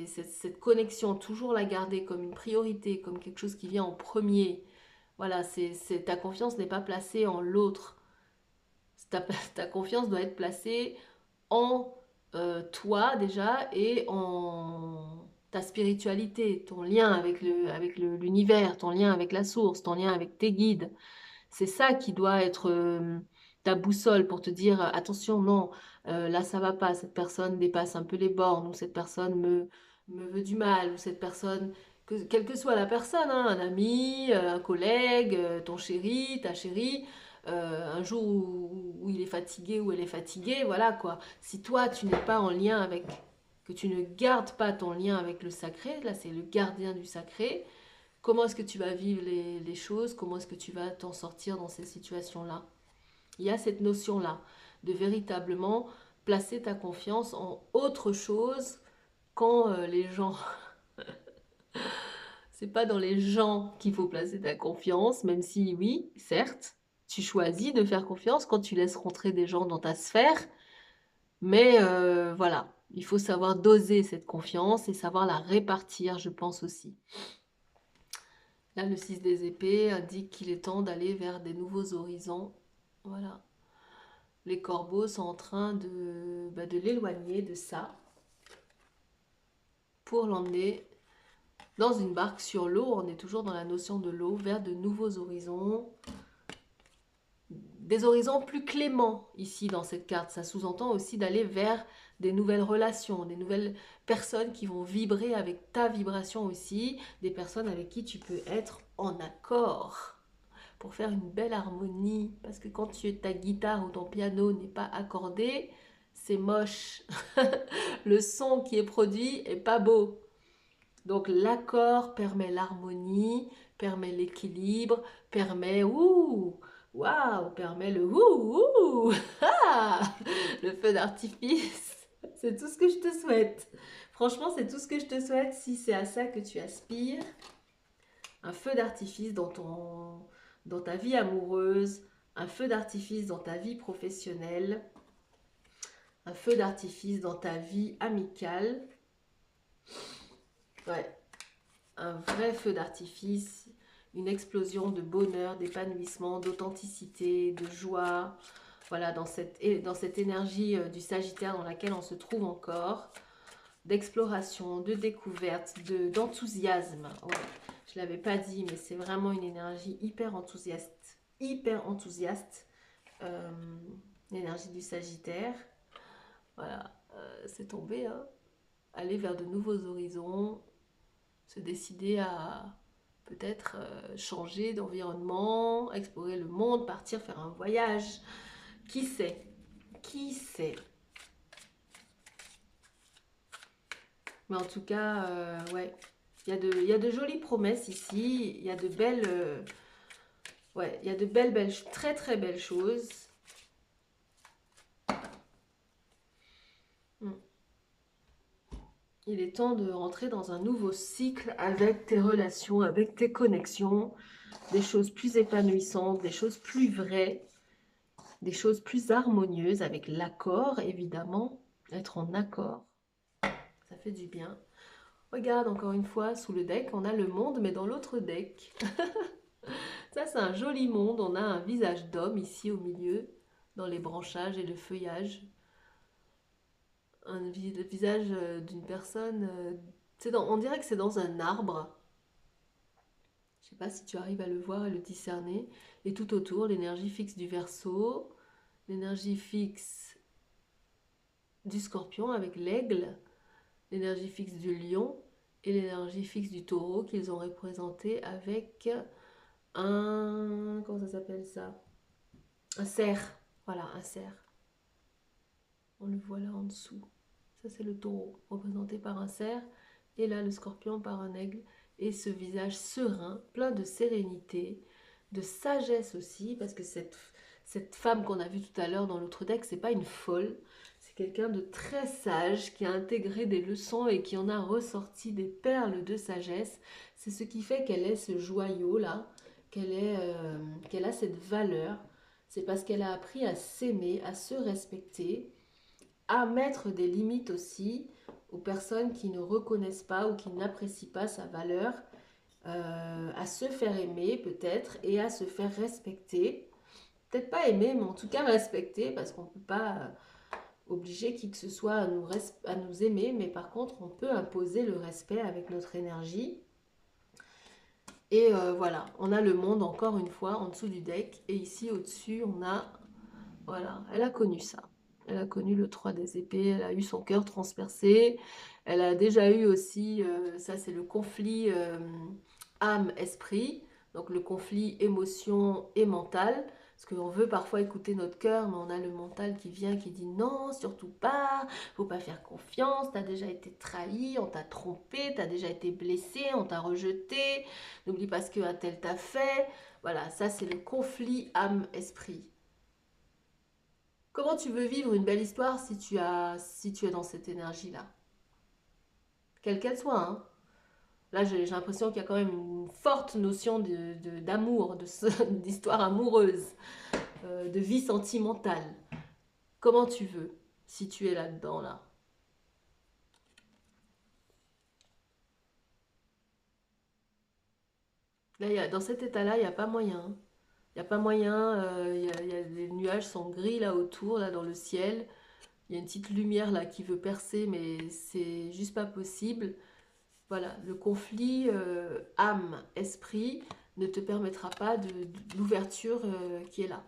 cette connexion, toujours la garder comme une priorité, comme quelque chose qui vient en premier. Voilà, ta confiance n'est pas placée en l'autre. Ta confiance doit être placée en toi déjà et en ta spiritualité, ton lien avec l'univers, ton lien avec la source, ton lien avec tes guides. C'est ça qui doit être ta boussole pour te dire attention, non, là ça va pas, cette personne dépasse un peu les bornes, ou cette personne me veut du mal, ou cette personne, quelle que soit la personne, hein, un ami, un collègue, ton chéri, ta chérie, un jour où il est fatigué ou elle est fatiguée, voilà quoi. Si toi tu n'es pas en lien avec, que tu ne gardes pas ton lien avec le sacré, là c'est le gardien du sacré, comment est-ce que tu vas vivre les choses? Comment est-ce que tu vas t'en sortir dans ces situations-là? Il y a cette notion-là de véritablement placer ta confiance en autre chose quand les gens... C'est pas dans les gens qu'il faut placer ta confiance, même si oui, certes, tu choisis de faire confiance quand tu laisses rentrer des gens dans ta sphère, mais voilà, il faut savoir doser cette confiance et savoir la répartir, je pense aussi. Là, le 6 des épées indique qu'il est temps d'aller vers des horizons. Voilà. Les corbeaux sont en train de l'éloigner de ça pour l'emmener dans une barque sur l'eau. On est toujours dans la notion de l'eau, vers de nouveaux horizons. Des horizons plus cléments ici dans cette carte. Ça sous-entend aussi d'aller vers des nouvelles relations, des nouvelles personnes qui vont vibrer avec ta vibration aussi, des personnes avec qui tu peux être en accord pour faire une belle harmonie. Parce que quand ta guitare ou ton piano n'est pas accordé, c'est moche. Le son qui est produit est pas beau. Donc l'accord permet l'harmonie, permet l'équilibre, permet permet le le feu d'artifice. C'est tout ce que je te souhaite. Franchement, c'est tout ce que je te souhaite si c'est à ça que tu aspires. Un feu d'artifice dans ta vie amoureuse, un feu d'artifice dans ta vie professionnelle, un feu d'artifice dans ta vie amicale. Ouais, un vrai feu d'artifice, une explosion de bonheur, d'épanouissement, d'authenticité, de joie. Voilà, dans cette énergie du Sagittaire dans laquelle on se trouve encore, d'exploration, de découverte, d'enthousiasme. Ouais, je ne l'avais pas dit, mais c'est vraiment une énergie hyper enthousiaste. L'énergie du Sagittaire. Voilà, c'est tombé, hein. Aller vers de nouveaux horizons, se décider à peut-être changer d'environnement, explorer le monde, partir faire un voyage. Qui sait? Qui sait? Mais en tout cas, ouais, il y a de jolies promesses ici. Il y a de belles, ouais, il y a de belles, très très belles choses. Il est temps de rentrer dans un nouveau cycle avec tes relations, avec tes connexions, des choses plus épanouissantes, des choses plus vraies, des choses plus harmonieuses, avec l'accord, évidemment, être en accord, ça fait du bien. Regarde, encore une fois, sous le deck, on a le monde, mais dans l'autre deck. Ça, c'est un joli monde. On a un visage d'homme ici au milieu, dans les branchages et le feuillage. Le visage d'une personne, on dirait que c'est dans un arbre. Je ne sais pas si tu arrives à le voir et le discerner. Et tout autour, l'énergie fixe du Verseau, l'énergie fixe du Scorpion avec l'aigle, l'énergie fixe du Lion et l'énergie fixe du Taureau qu'ils ont représenté avec un... Comment ça s'appelle ça? Un cerf. Voilà, un cerf. On le voit là en dessous. Ça, c'est le taureau, représenté par un cerf. Et là, le scorpion par un aigle. Et ce visage serein, plein de sérénité, de sagesse aussi, parce que cette femme qu'on a vue tout à l'heure dans l'autre deck, c'est pas une folle. C'est quelqu'un de très sage qui a intégré des leçons et qui en a ressorti des perles de sagesse. C'est ce qui fait qu'elle est ce joyau-là, qu'elle a cette valeur. C'est parce qu'elle a appris à s'aimer, à se respecter, à mettre des limites aussi aux personnes qui ne reconnaissent pas ou qui n'apprécient pas sa valeur, à se faire aimer peut-être et à se faire respecter. Peut-être pas aimer, mais en tout cas respecter, parce qu'on ne peut pas obliger qui que ce soit à nous aimer, mais par contre on peut imposer le respect avec notre énergie. Et voilà, on a le monde encore une fois en dessous du deck, et ici au-dessus on a, voilà, elle a connu ça. Elle a connu le 3 des épées, elle a eu son cœur transpercé, elle a déjà eu aussi, ça c'est le conflit âme-esprit, donc le conflit émotion et mental, parce qu'on veut parfois écouter notre cœur, mais on a le mental qui vient, qui dit non, surtout pas, faut pas faire confiance, t'as déjà été trahi, on t'a trompé, t'as déjà été blessé, on t'a rejeté, n'oublie pas ce qu'un tel t'a fait. Voilà, ça c'est le conflit âme-esprit. Comment tu veux vivre une belle histoire si tu es dans cette énergie-là? Quelle qu'elle soit, hein. Là, j'ai l'impression qu'il y a quand même une forte notion d'amour, d'histoire amoureuse, de vie sentimentale. Comment tu veux, si tu es là-dedans, là? Là, dans cet état-là, il n'y a pas moyen. Il n'y a pas moyen, les nuages sont gris là autour, là dans le ciel. Il y a une petite lumière là qui veut percer, mais c'est juste pas possible. Voilà, le conflit âme-esprit ne te permettra pas de l'ouverture qui est là.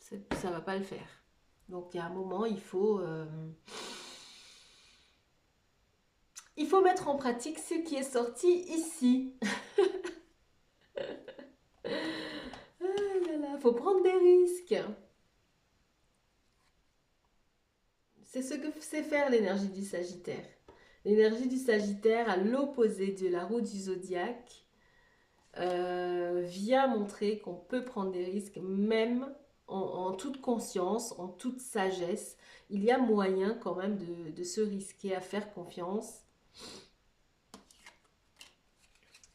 Ça va pas le faire. Donc il y a un moment, il faut mettre en pratique ce qui est sorti ici. Ah là là, faut prendre des risques. C'est ce que sait faire l'énergie du Sagittaire. L'énergie du Sagittaire, à l'opposé de la roue du zodiaque, vient montrer qu'on peut prendre des risques même en toute conscience, en toute sagesse. Il y a moyen quand même de se risquer à faire confiance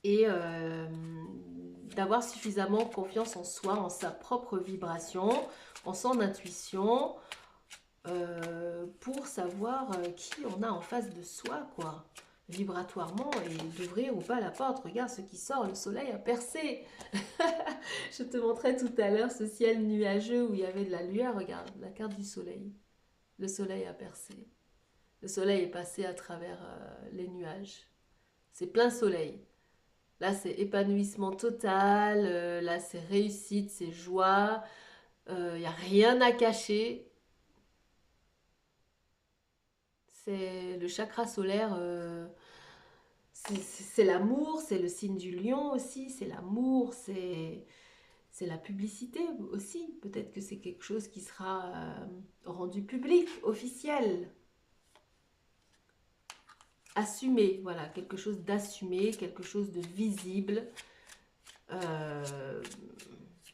et d'avoir suffisamment confiance en soi, en sa propre vibration, en son intuition, pour savoir qui on a en face de soi, quoi, vibratoirement, et d'ouvrir ou pas la porte. Regarde ce qui sort, le soleil a percé. Je te montrais tout à l'heure ce ciel nuageux où il y avait de la lueur. Regarde, la carte du soleil. Le soleil a percé. Le soleil est passé à travers les nuages. C'est plein soleil. Là, c'est épanouissement total. Là, c'est réussite, c'est joie. Il n'y a rien à cacher. C'est le chakra solaire. C'est l'amour, c'est le signe du lion aussi. C'est l'amour, c'est la publicité aussi. Peut-être que c'est quelque chose qui sera rendu public, officiel. Assumé, voilà, quelque chose d'assumé, quelque chose de visible. Euh,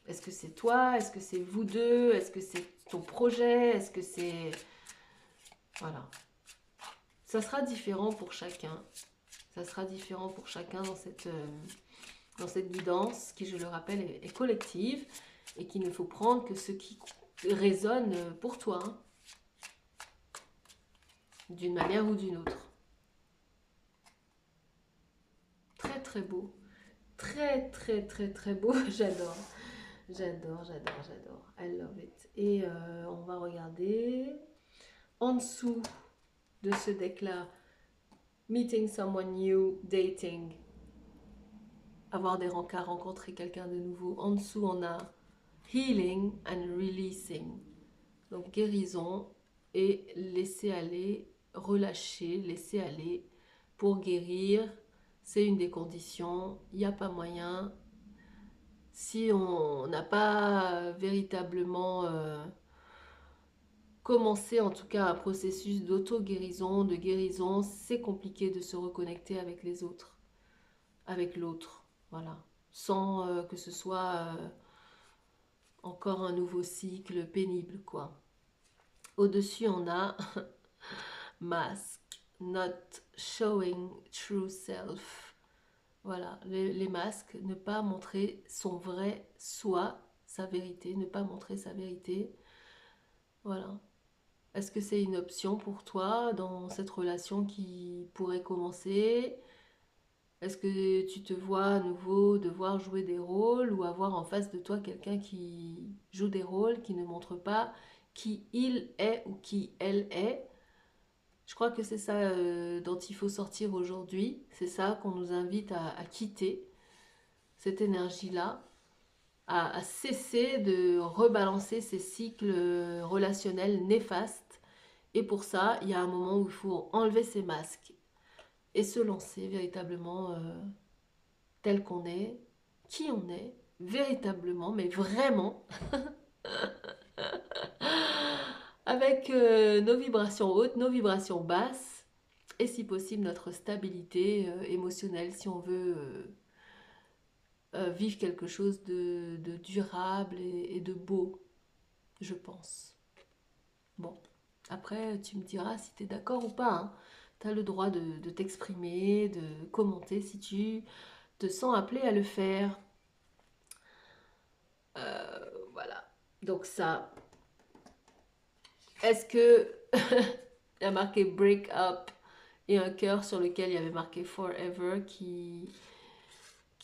Est-ce que c'est toi? Est-ce que c'est vous deux? Est-ce que c'est ton projet? Est-ce que c'est... Voilà. Ça sera différent pour chacun. Ça sera différent pour chacun dans cette guidance qui, je le rappelle, est collective et qu'il ne faut prendre que ce qui résonne pour toi, hein, d'une manière ou d'une autre. Très très beau. Très très très très beau. J'adore. J'adore, j'adore, j'adore. I love it. Et on va regarder en dessous de ce deck-là. Meeting someone new, dating. Avoir des rencarts, rencontrer quelqu'un de nouveau. En dessous, on a healing and releasing. Donc guérison et laisser aller, relâcher, laisser aller pour guérir. C'est une des conditions. Il n'y a pas moyen. Si on n'a pas véritablement commencer en tout cas un processus d'auto-guérison, de guérison, c'est compliqué de se reconnecter avec les autres, avec l'autre, voilà. Sans que ce soit encore un nouveau cycle pénible, quoi. Au-dessus, on a mask, not showing true self. Voilà, les masques, ne pas montrer son vrai soi, sa vérité, ne pas montrer sa vérité. Voilà. Est-ce que c'est une option pour toi dans cette relation qui pourrait commencer? Est-ce que tu te vois à nouveau devoir jouer des rôles ou avoir en face de toi quelqu'un qui joue des rôles, qui ne montre pas qui il est ou qui elle est? Je crois que c'est ça dont il faut sortir aujourd'hui. C'est ça qu'on nous invite à quitter, cette énergie-là, à cesser de rebalancer ces cycles relationnels néfastes. Et pour ça, il y a un moment où il faut enlever ces masques et se lancer véritablement tel qu'on est, qui on est, véritablement, mais vraiment, avec nos vibrations hautes, nos vibrations basses, et si possible notre stabilité émotionnelle, si on veut vivre quelque chose de durable et de beau, je pense. Bon, après, tu me diras si tu es d'accord ou pas, hein. Tu as le droit de t'exprimer, de commenter si tu te sens appelé à le faire. Voilà. Donc ça, est-ce que il y a marqué break up et un cœur sur lequel il y avait marqué forever qui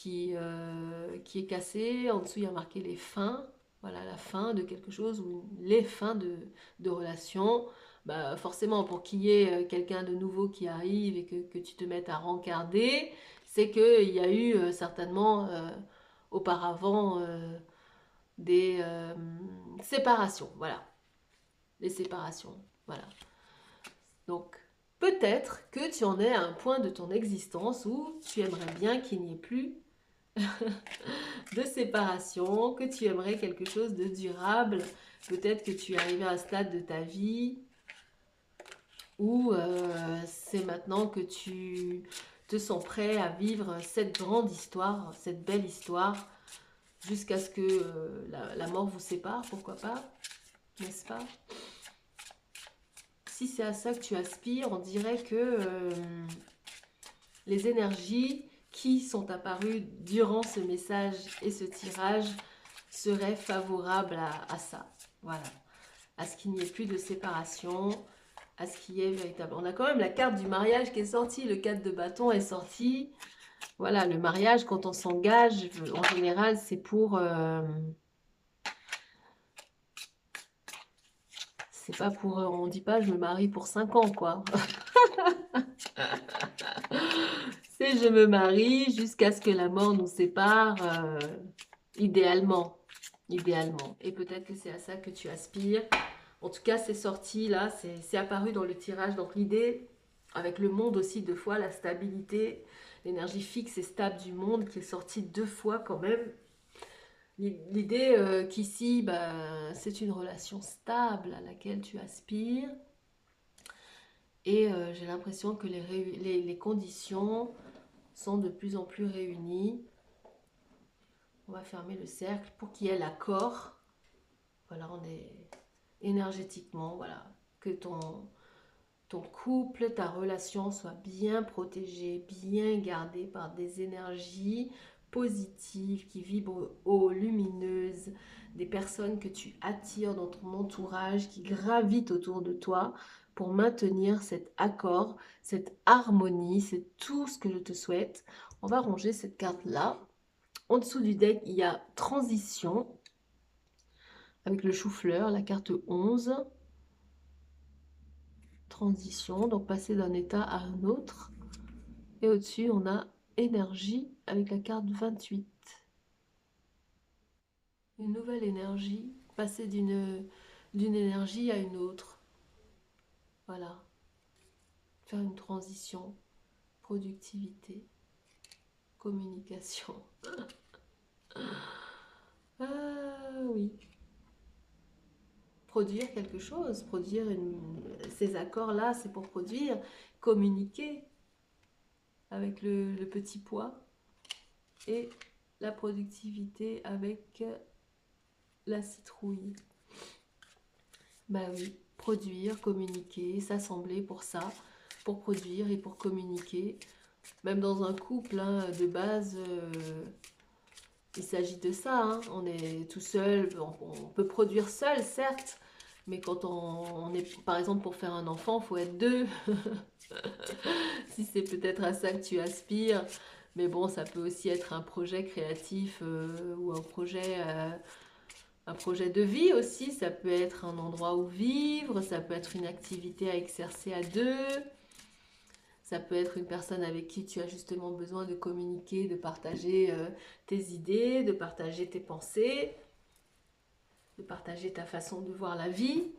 est cassé. En dessous, il y a marqué les fins. Voilà, la fin de quelque chose ou les fins de relations. Bah, forcément, pour qu'il y ait quelqu'un de nouveau qui arrive et que tu te mettes à rencarder, c'est qu'il y a eu certainement auparavant des séparations. Voilà, des séparations. Voilà. Donc, peut-être que tu en es à un point de ton existence où tu aimerais bien qu'il n'y ait plus de séparation, que tu aimerais quelque chose de durable. Peut-être que tu es arrivé à un stade de ta vie où c'est maintenant que tu te sens prêt à vivre cette grande histoire, cette belle histoire, jusqu'à ce que la mort vous sépare, pourquoi pas, n'est-ce pas? Si c'est à ça que tu aspires, on dirait que les énergies qui sont apparues durant ce message et ce tirage seraient favorables à ça. Voilà. À ce qu'il n'y ait plus de séparation, à ce qui est véritable. On a quand même la carte du mariage qui est sortie, le 4 de bâton est sorti. Voilà, le mariage, quand on s'engage, en général, c'est pour... c'est pas pour... on dit pas, je me marie pour 5 ans, quoi. C'est je me marie jusqu'à ce que la mort nous sépare, idéalement. Idéalement. Et peut-être que c'est à ça que tu aspires. En tout cas, c'est sorti là, c'est apparu dans le tirage. Donc l'idée, avec le monde aussi, 2 fois, la stabilité, l'énergie fixe et stable du monde qui est sortie 2 fois quand même. L'idée qu'ici, bah, c'est une relation stable à laquelle tu aspires. Et j'ai l'impression que les conditions sont de plus en plus réunies. On va fermer le cercle pour qu'il y ait l'accord. Voilà, on est énergétiquement, voilà, que ton couple, ta relation soit bien protégée, bien gardée par des énergies positives qui vibrent haut, lumineuses, des personnes que tu attires dans ton entourage, qui gravitent autour de toi pour maintenir cet accord, cette harmonie. C'est tout ce que je te souhaite. On va ranger cette carte-là. En dessous du deck, il y a transition avec le chou-fleur, la carte 11. Transition, donc passer d'un état à un autre. Et au-dessus, on a énergie avec la carte 28. Une nouvelle énergie, passer d'une énergie à une autre. Voilà. Faire une transition, productivité, communication. Ah oui. produire quelque chose, produire ces accords-là, c'est pour produire, communiquer avec le petit pois et la productivité avec la citrouille. Bah oui, produire, communiquer, s'assembler pour ça, pour produire et pour communiquer. Même dans un couple, hein, de base, il s'agit de ça, hein. On est tout seul, on peut produire seul, certes, mais quand on est, par exemple, pour faire un enfant, il faut être deux. Si c'est peut-être à ça que tu aspires, mais bon, ça peut aussi être un projet créatif ou un projet de vie aussi. Ça peut être un endroit où vivre, ça peut être une activité à exercer à deux. Ça peut être une personne avec qui tu as justement besoin de communiquer, de partager tes idées, de partager tes pensées, de partager ta façon de voir la vie.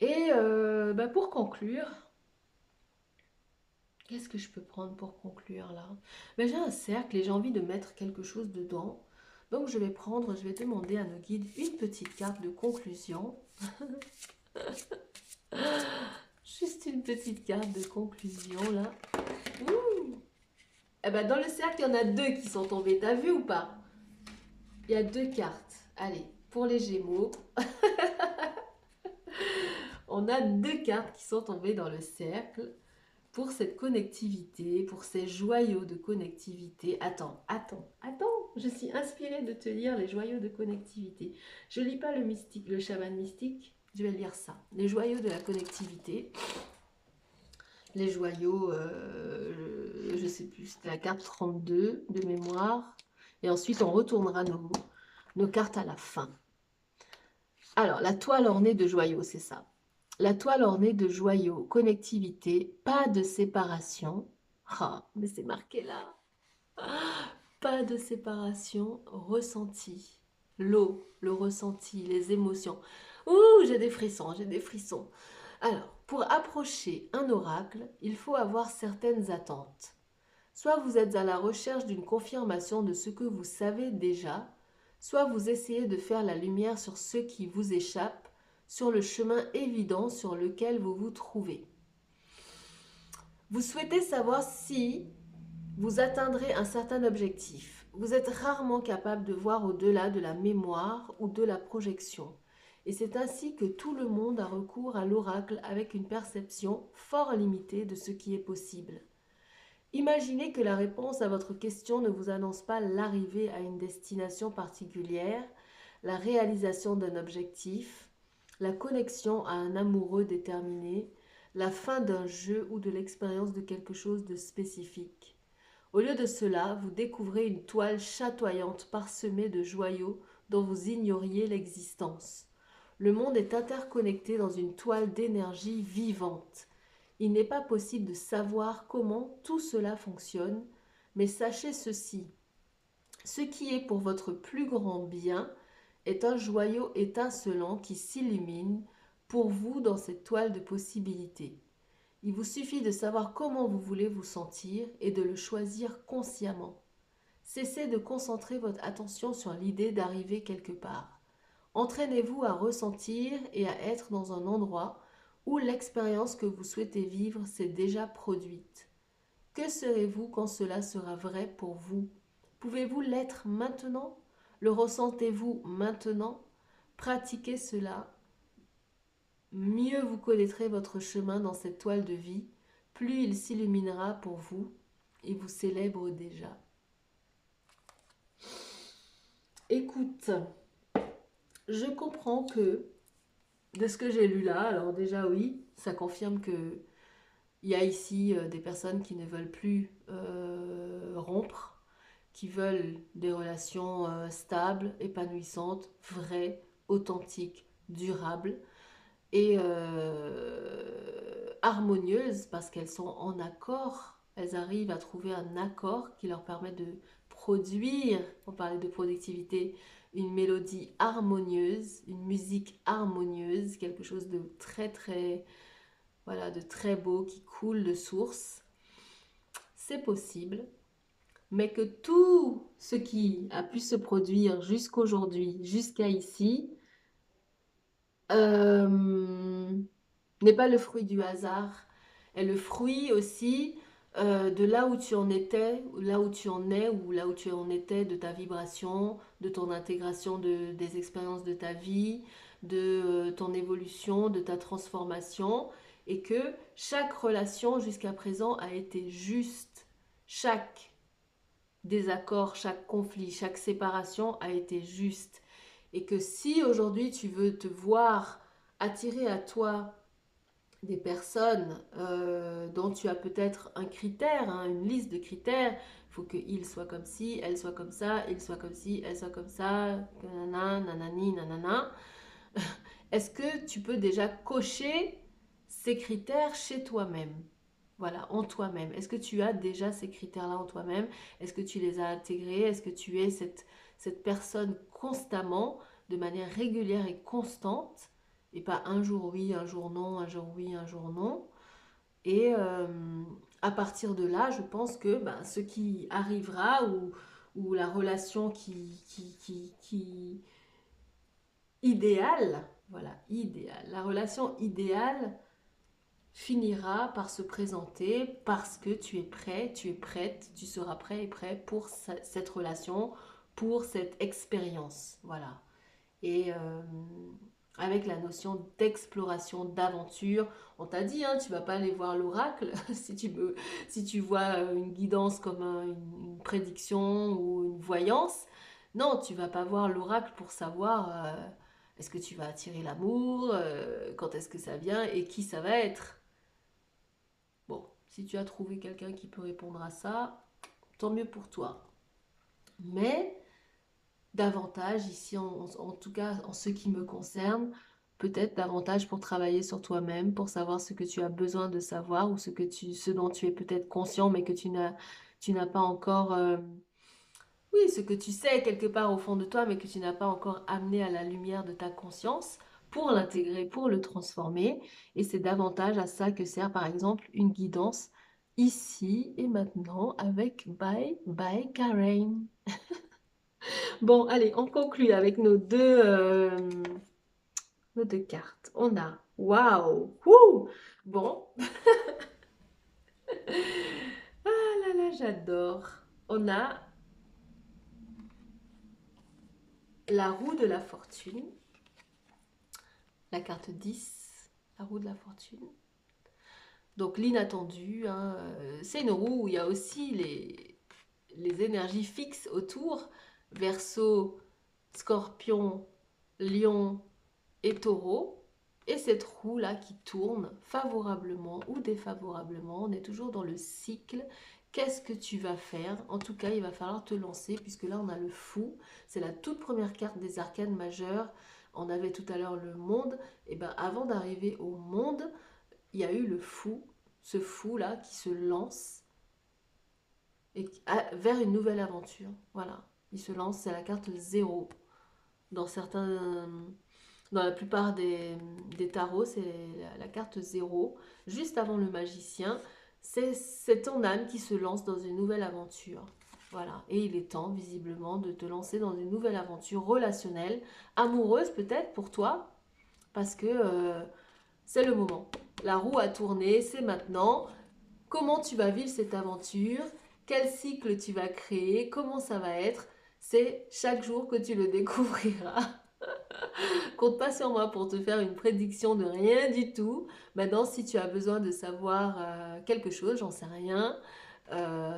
Et bah pour conclure, qu'est-ce que je peux prendre pour conclure là? Ben, j'ai un cercle et j'ai envie de mettre quelque chose dedans. Donc je vais demander à nos guides une petite carte de conclusion. Juste une petite carte de conclusion là. Ouh. Eh ben, dans le cercle, il y en a deux qui sont tombés. T'as vu ou pas? Il y a deux cartes. Allez, pour les Gémeaux, on a deux cartes qui sont tombées dans le cercle pour cette connectivité, pour ces joyaux de connectivité. Attends, je suis inspirée de te lire les joyaux de connectivité. Je lis pas le mystique, le chaman mystique, je vais lire ça. Les joyaux de la connectivité. Les joyaux, je sais plus, c'était la carte 32 de mémoire. Et ensuite, on retournera nos cartes à la fin. Alors, la toile ornée de joyaux, c'est ça. La toile ornée de joyaux, connectivité, pas de séparation. Ah, mais c'est marqué là. Pas de séparation, ressenti. L'eau, le ressenti, les émotions. Ouh, j'ai des frissons, j'ai des frissons. Alors, pour approcher un oracle, il faut avoir certaines attentes. Soit vous êtes à la recherche d'une confirmation de ce que vous savez déjà, soit vous essayez de faire la lumière sur ce qui vous échappe, sur le chemin évident sur lequel vous vous trouvez. Vous souhaitez savoir si vous atteindrez un certain objectif. Vous êtes rarement capable de voir au-delà de la mémoire ou de la projection. Et c'est ainsi que tout le monde a recours à l'oracle avec une perception fort limitée de ce qui est possible. Imaginez que la réponse à votre question ne vous annonce pas l'arrivée à une destination particulière, la réalisation d'un objectif, la connexion à un amoureux déterminé, la fin d'un jeu ou de l'expérience de quelque chose de spécifique. Au lieu de cela, vous découvrez une toile chatoyante parsemée de joyaux dont vous ignoriez l'existence. Le monde est interconnecté dans une toile d'énergie vivante. Il n'est pas possible de savoir comment tout cela fonctionne, mais sachez ceci. Ce qui est pour votre plus grand bien est un joyau étincelant qui s'illumine pour vous dans cette toile de possibilités. Il vous suffit de savoir comment vous voulez vous sentir et de le choisir consciemment. Cessez de concentrer votre attention sur l'idée d'arriver quelque part. Entraînez-vous à ressentir et à être dans un endroit où l'expérience que vous souhaitez vivre s'est déjà produite. Que serez-vous quand cela sera vrai pour vous? Pouvez-vous l'être maintenant? Le ressentez-vous maintenant? Pratiquez cela. Mieux vous connaîtrez votre chemin dans cette toile de vie, plus il s'illuminera pour vous et vous célèbre déjà. Écoute, je comprends que de ce que j'ai lu là, alors déjà oui, ça confirme que il y a ici des personnes qui ne veulent plus rompre, qui veulent des relations stables, épanouissantes, vraies, authentiques, durables et harmonieuses parce qu'elles sont en accord. Elles arrivent à trouver un accord qui leur permet de produire, on parlait de productivité, une mélodie harmonieuse, une musique harmonieuse, quelque chose de très, voilà, de très beau qui coule de source. C'est possible, mais que tout ce qui a pu se produire jusqu'aujourd'hui, jusqu'à ici, euh, n'est pas le fruit du hasard, est le fruit aussi de là où tu en étais, ou là où tu en es, ou là où tu en étais, de ta vibration, de ton intégration des expériences de ta vie, de ton évolution, de ta transformation, et que chaque relation jusqu'à présent a été juste. Chaque désaccord, chaque conflit, chaque séparation a été juste. Et que si aujourd'hui tu veux te voir attirer à toi des personnes dont tu as peut-être un critère, hein, une liste de critères, il faut qu'il soit comme ci, elle soit comme ça, il soit comme ci, elle soit comme ça, nanana, nanani, nanana. Est-ce que tu peux déjà cocher ces critères chez toi-même? Voilà, en toi-même. Est-ce que tu as déjà ces critères-là en toi-même? Est-ce que tu les as intégrés? Est-ce que tu es cette personne constamment, de manière régulière et constante, et pas un jour oui, un jour non, un jour oui, un jour non? Et à partir de là, je pense que ben, ce qui arrivera ou la relation qui idéale, voilà, idéale, la relation idéale finira par se présenter parce que tu es prêt, tu es prête, tu seras prêt et prêt pour cette relation, pour cette expérience. Voilà. Et avec la notion d'exploration, d'aventure, on t'a dit, hein, tu vas pas aller voir l'oracle si tu vois une guidance comme une prédiction ou une voyance. Non, tu vas pas voir l'oracle pour savoir est-ce que tu vas attirer l'amour, quand est-ce que ça vient et qui ça va être. Bon, si tu as trouvé quelqu'un qui peut répondre à ça, tant mieux pour toi. Mais davantage, ici en tout cas en ce qui me concerne, peut-être davantage pour travailler sur toi-même, pour savoir ce que tu as besoin de savoir ou ce dont tu es peut-être conscient mais que tu n'as pas encore, oui, ce que tu sais quelque part au fond de toi mais que tu n'as pas encore amené à la lumière de ta conscience pour l'intégrer, pour le transformer. Et c'est davantage à ça que sert par exemple une guidance ici et maintenant avec Bye Bye Karen. Bon, allez, on conclut avec nos deux cartes. On a, waouh, wouh, bon, ah là là, j'adore. On a la roue de la fortune, la carte 10, la roue de la fortune. Donc l'inattendu, hein, c'est une roue où il y a aussi les énergies fixes autour, Verseau, Scorpion, Lion et Taureau. Et cette roue-là qui tourne favorablement ou défavorablement, on est toujours dans le cycle. Qu'est-ce que tu vas faire? En tout cas, il va falloir te lancer puisque là, on a le fou. C'est la toute première carte des arcanes majeures. On avait tout à l'heure le monde. Et bien, avant d'arriver au monde, il y a eu le fou. Ce fou-là qui se lance vers une nouvelle aventure. Voilà. Il se lance, c'est la carte zéro. Dans certains dans la plupart des tarots, c'est la carte zéro. Juste avant le magicien, c'est ton âme qui se lance dans une nouvelle aventure. Voilà. Et il est temps, visiblement, de te lancer dans une nouvelle aventure relationnelle, amoureuse peut-être pour toi, parce que c'est le moment. La roue a tourné, c'est maintenant. Comment tu vas vivre cette aventure? Quel cycle tu vas créer? Comment ça va être? C'est chaque jour que tu le découvriras. Compte pas sur moi pour te faire une prédiction de rien du tout. Maintenant, si tu as besoin de savoir quelque chose, j'en sais rien,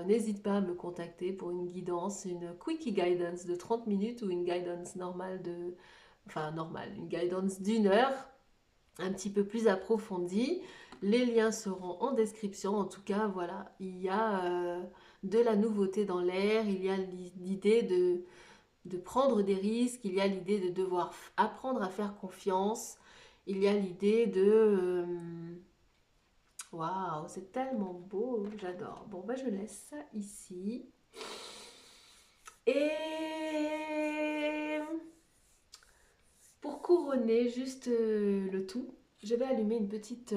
n'hésite pas à me contacter pour une guidance, une quickie guidance de 30 minutes ou une guidance normale enfin normale, une guidance d'une heure, un petit peu plus approfondie. Les liens seront en description. En tout cas, voilà, il y a de la nouveauté dans l'air, il y a l'idée de prendre des risques, il y a l'idée de devoir apprendre à faire confiance, il y a l'idée de... Waouh, c'est tellement beau, j'adore. Bon, bah je laisse ça ici. Et pour couronner juste le tout, je vais allumer une petite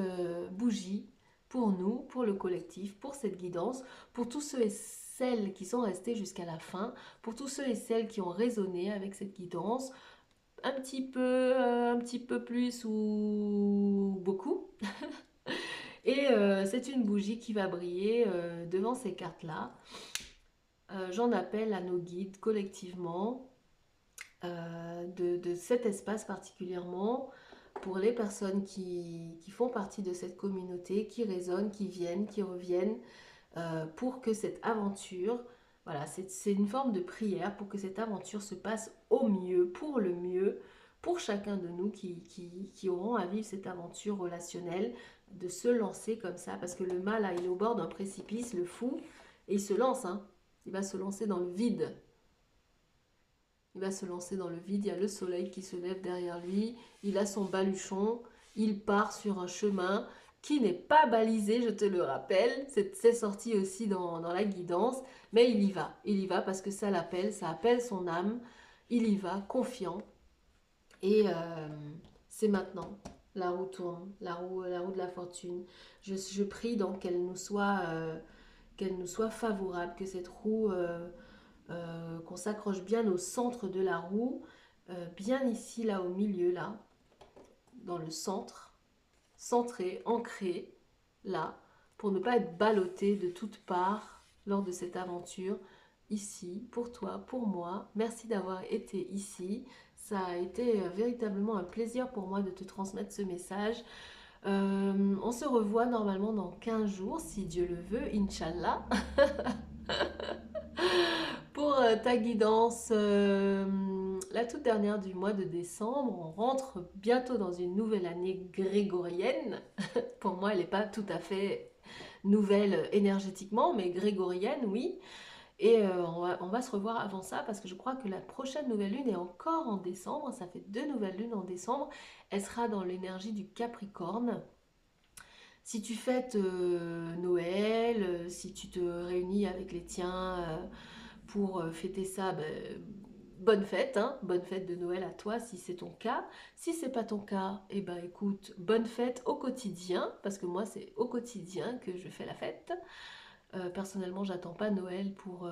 bougie pour nous, pour le collectif, pour cette guidance, pour tous ceux et celles qui sont restés jusqu'à la fin, pour tous ceux et celles qui ont résonné avec cette guidance, un petit peu plus ou beaucoup. Et c'est une bougie qui va briller devant ces cartes-là. J'en appelle à nos guides collectivement de cet espace particulièrement pour les personnes qui font partie de cette communauté, qui résonnent, qui viennent, qui reviennent, pour que cette aventure, voilà, c'est une forme de prière pour que cette aventure se passe au mieux, pour le mieux, pour chacun de nous qui auront à vivre cette aventure relationnelle, de se lancer comme ça, parce que le mal, là, il est au bord d'un précipice, le fou, et il se lance, hein. Il va se lancer dans le vide. Il va se lancer dans le vide, il y a le soleil qui se lève derrière lui, il a son baluchon, il part sur un chemin qui n'est pas balisé, je te le rappelle, c'est sorti aussi dans la guidance, mais il y va parce que ça appelle son âme, il y va confiant, et c'est maintenant. La roue tourne, la roue de la fortune. Je prie donc qu'elle nous soit favorable, que cette roue qu'on s'accroche bien au centre de la roue, bien ici, là au milieu, là, dans le centre, centré, ancré, là, pour ne pas être ballotté de toutes parts lors de cette aventure, ici, pour toi, pour moi. Merci d'avoir été ici. Ça a été véritablement un plaisir pour moi de te transmettre ce message. On se revoit normalement dans 15 jours, si Dieu le veut, Inch'Allah. Pour ta guidance, la toute dernière du mois de décembre, on rentre bientôt dans une nouvelle année grégorienne. Pour moi, elle n'est pas tout à fait nouvelle énergétiquement, mais grégorienne, oui. Et on va se revoir avant ça parce que je crois que la prochaine nouvelle lune est encore en décembre. Ça fait 2 nouvelles lunes en décembre. Elle sera dans l'énergie du Capricorne. Si tu fêtes Noël, si tu te réunis avec les tiens pour fêter ça, ben, bonne fête, hein, bonne fête de Noël à toi si c'est ton cas. Si c'est pas ton cas, eh ben écoute, bonne fête au quotidien, parce que moi c'est au quotidien que je fais la fête. Personnellement, j'attends pas Noël pour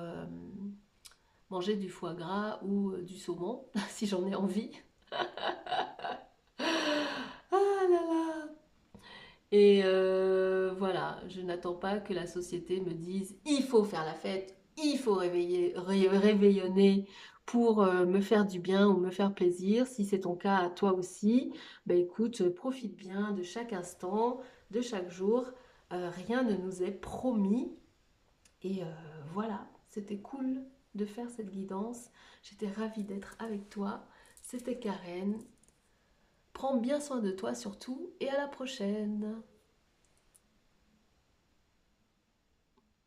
manger du foie gras ou du saumon, si j'en ai envie. Ah là là. Et voilà, je n'attends pas que la société me dise il faut faire la fête, il faut réveillonner pour me faire du bien ou me faire plaisir. Si c'est ton cas à toi aussi, ben écoute, profite bien de chaque instant, de chaque jour. Rien ne nous est promis. Et voilà, c'était cool de faire cette guidance. J'étais ravie d'être avec toi. C'était Karen. Prends bien soin de toi surtout et à la prochaine.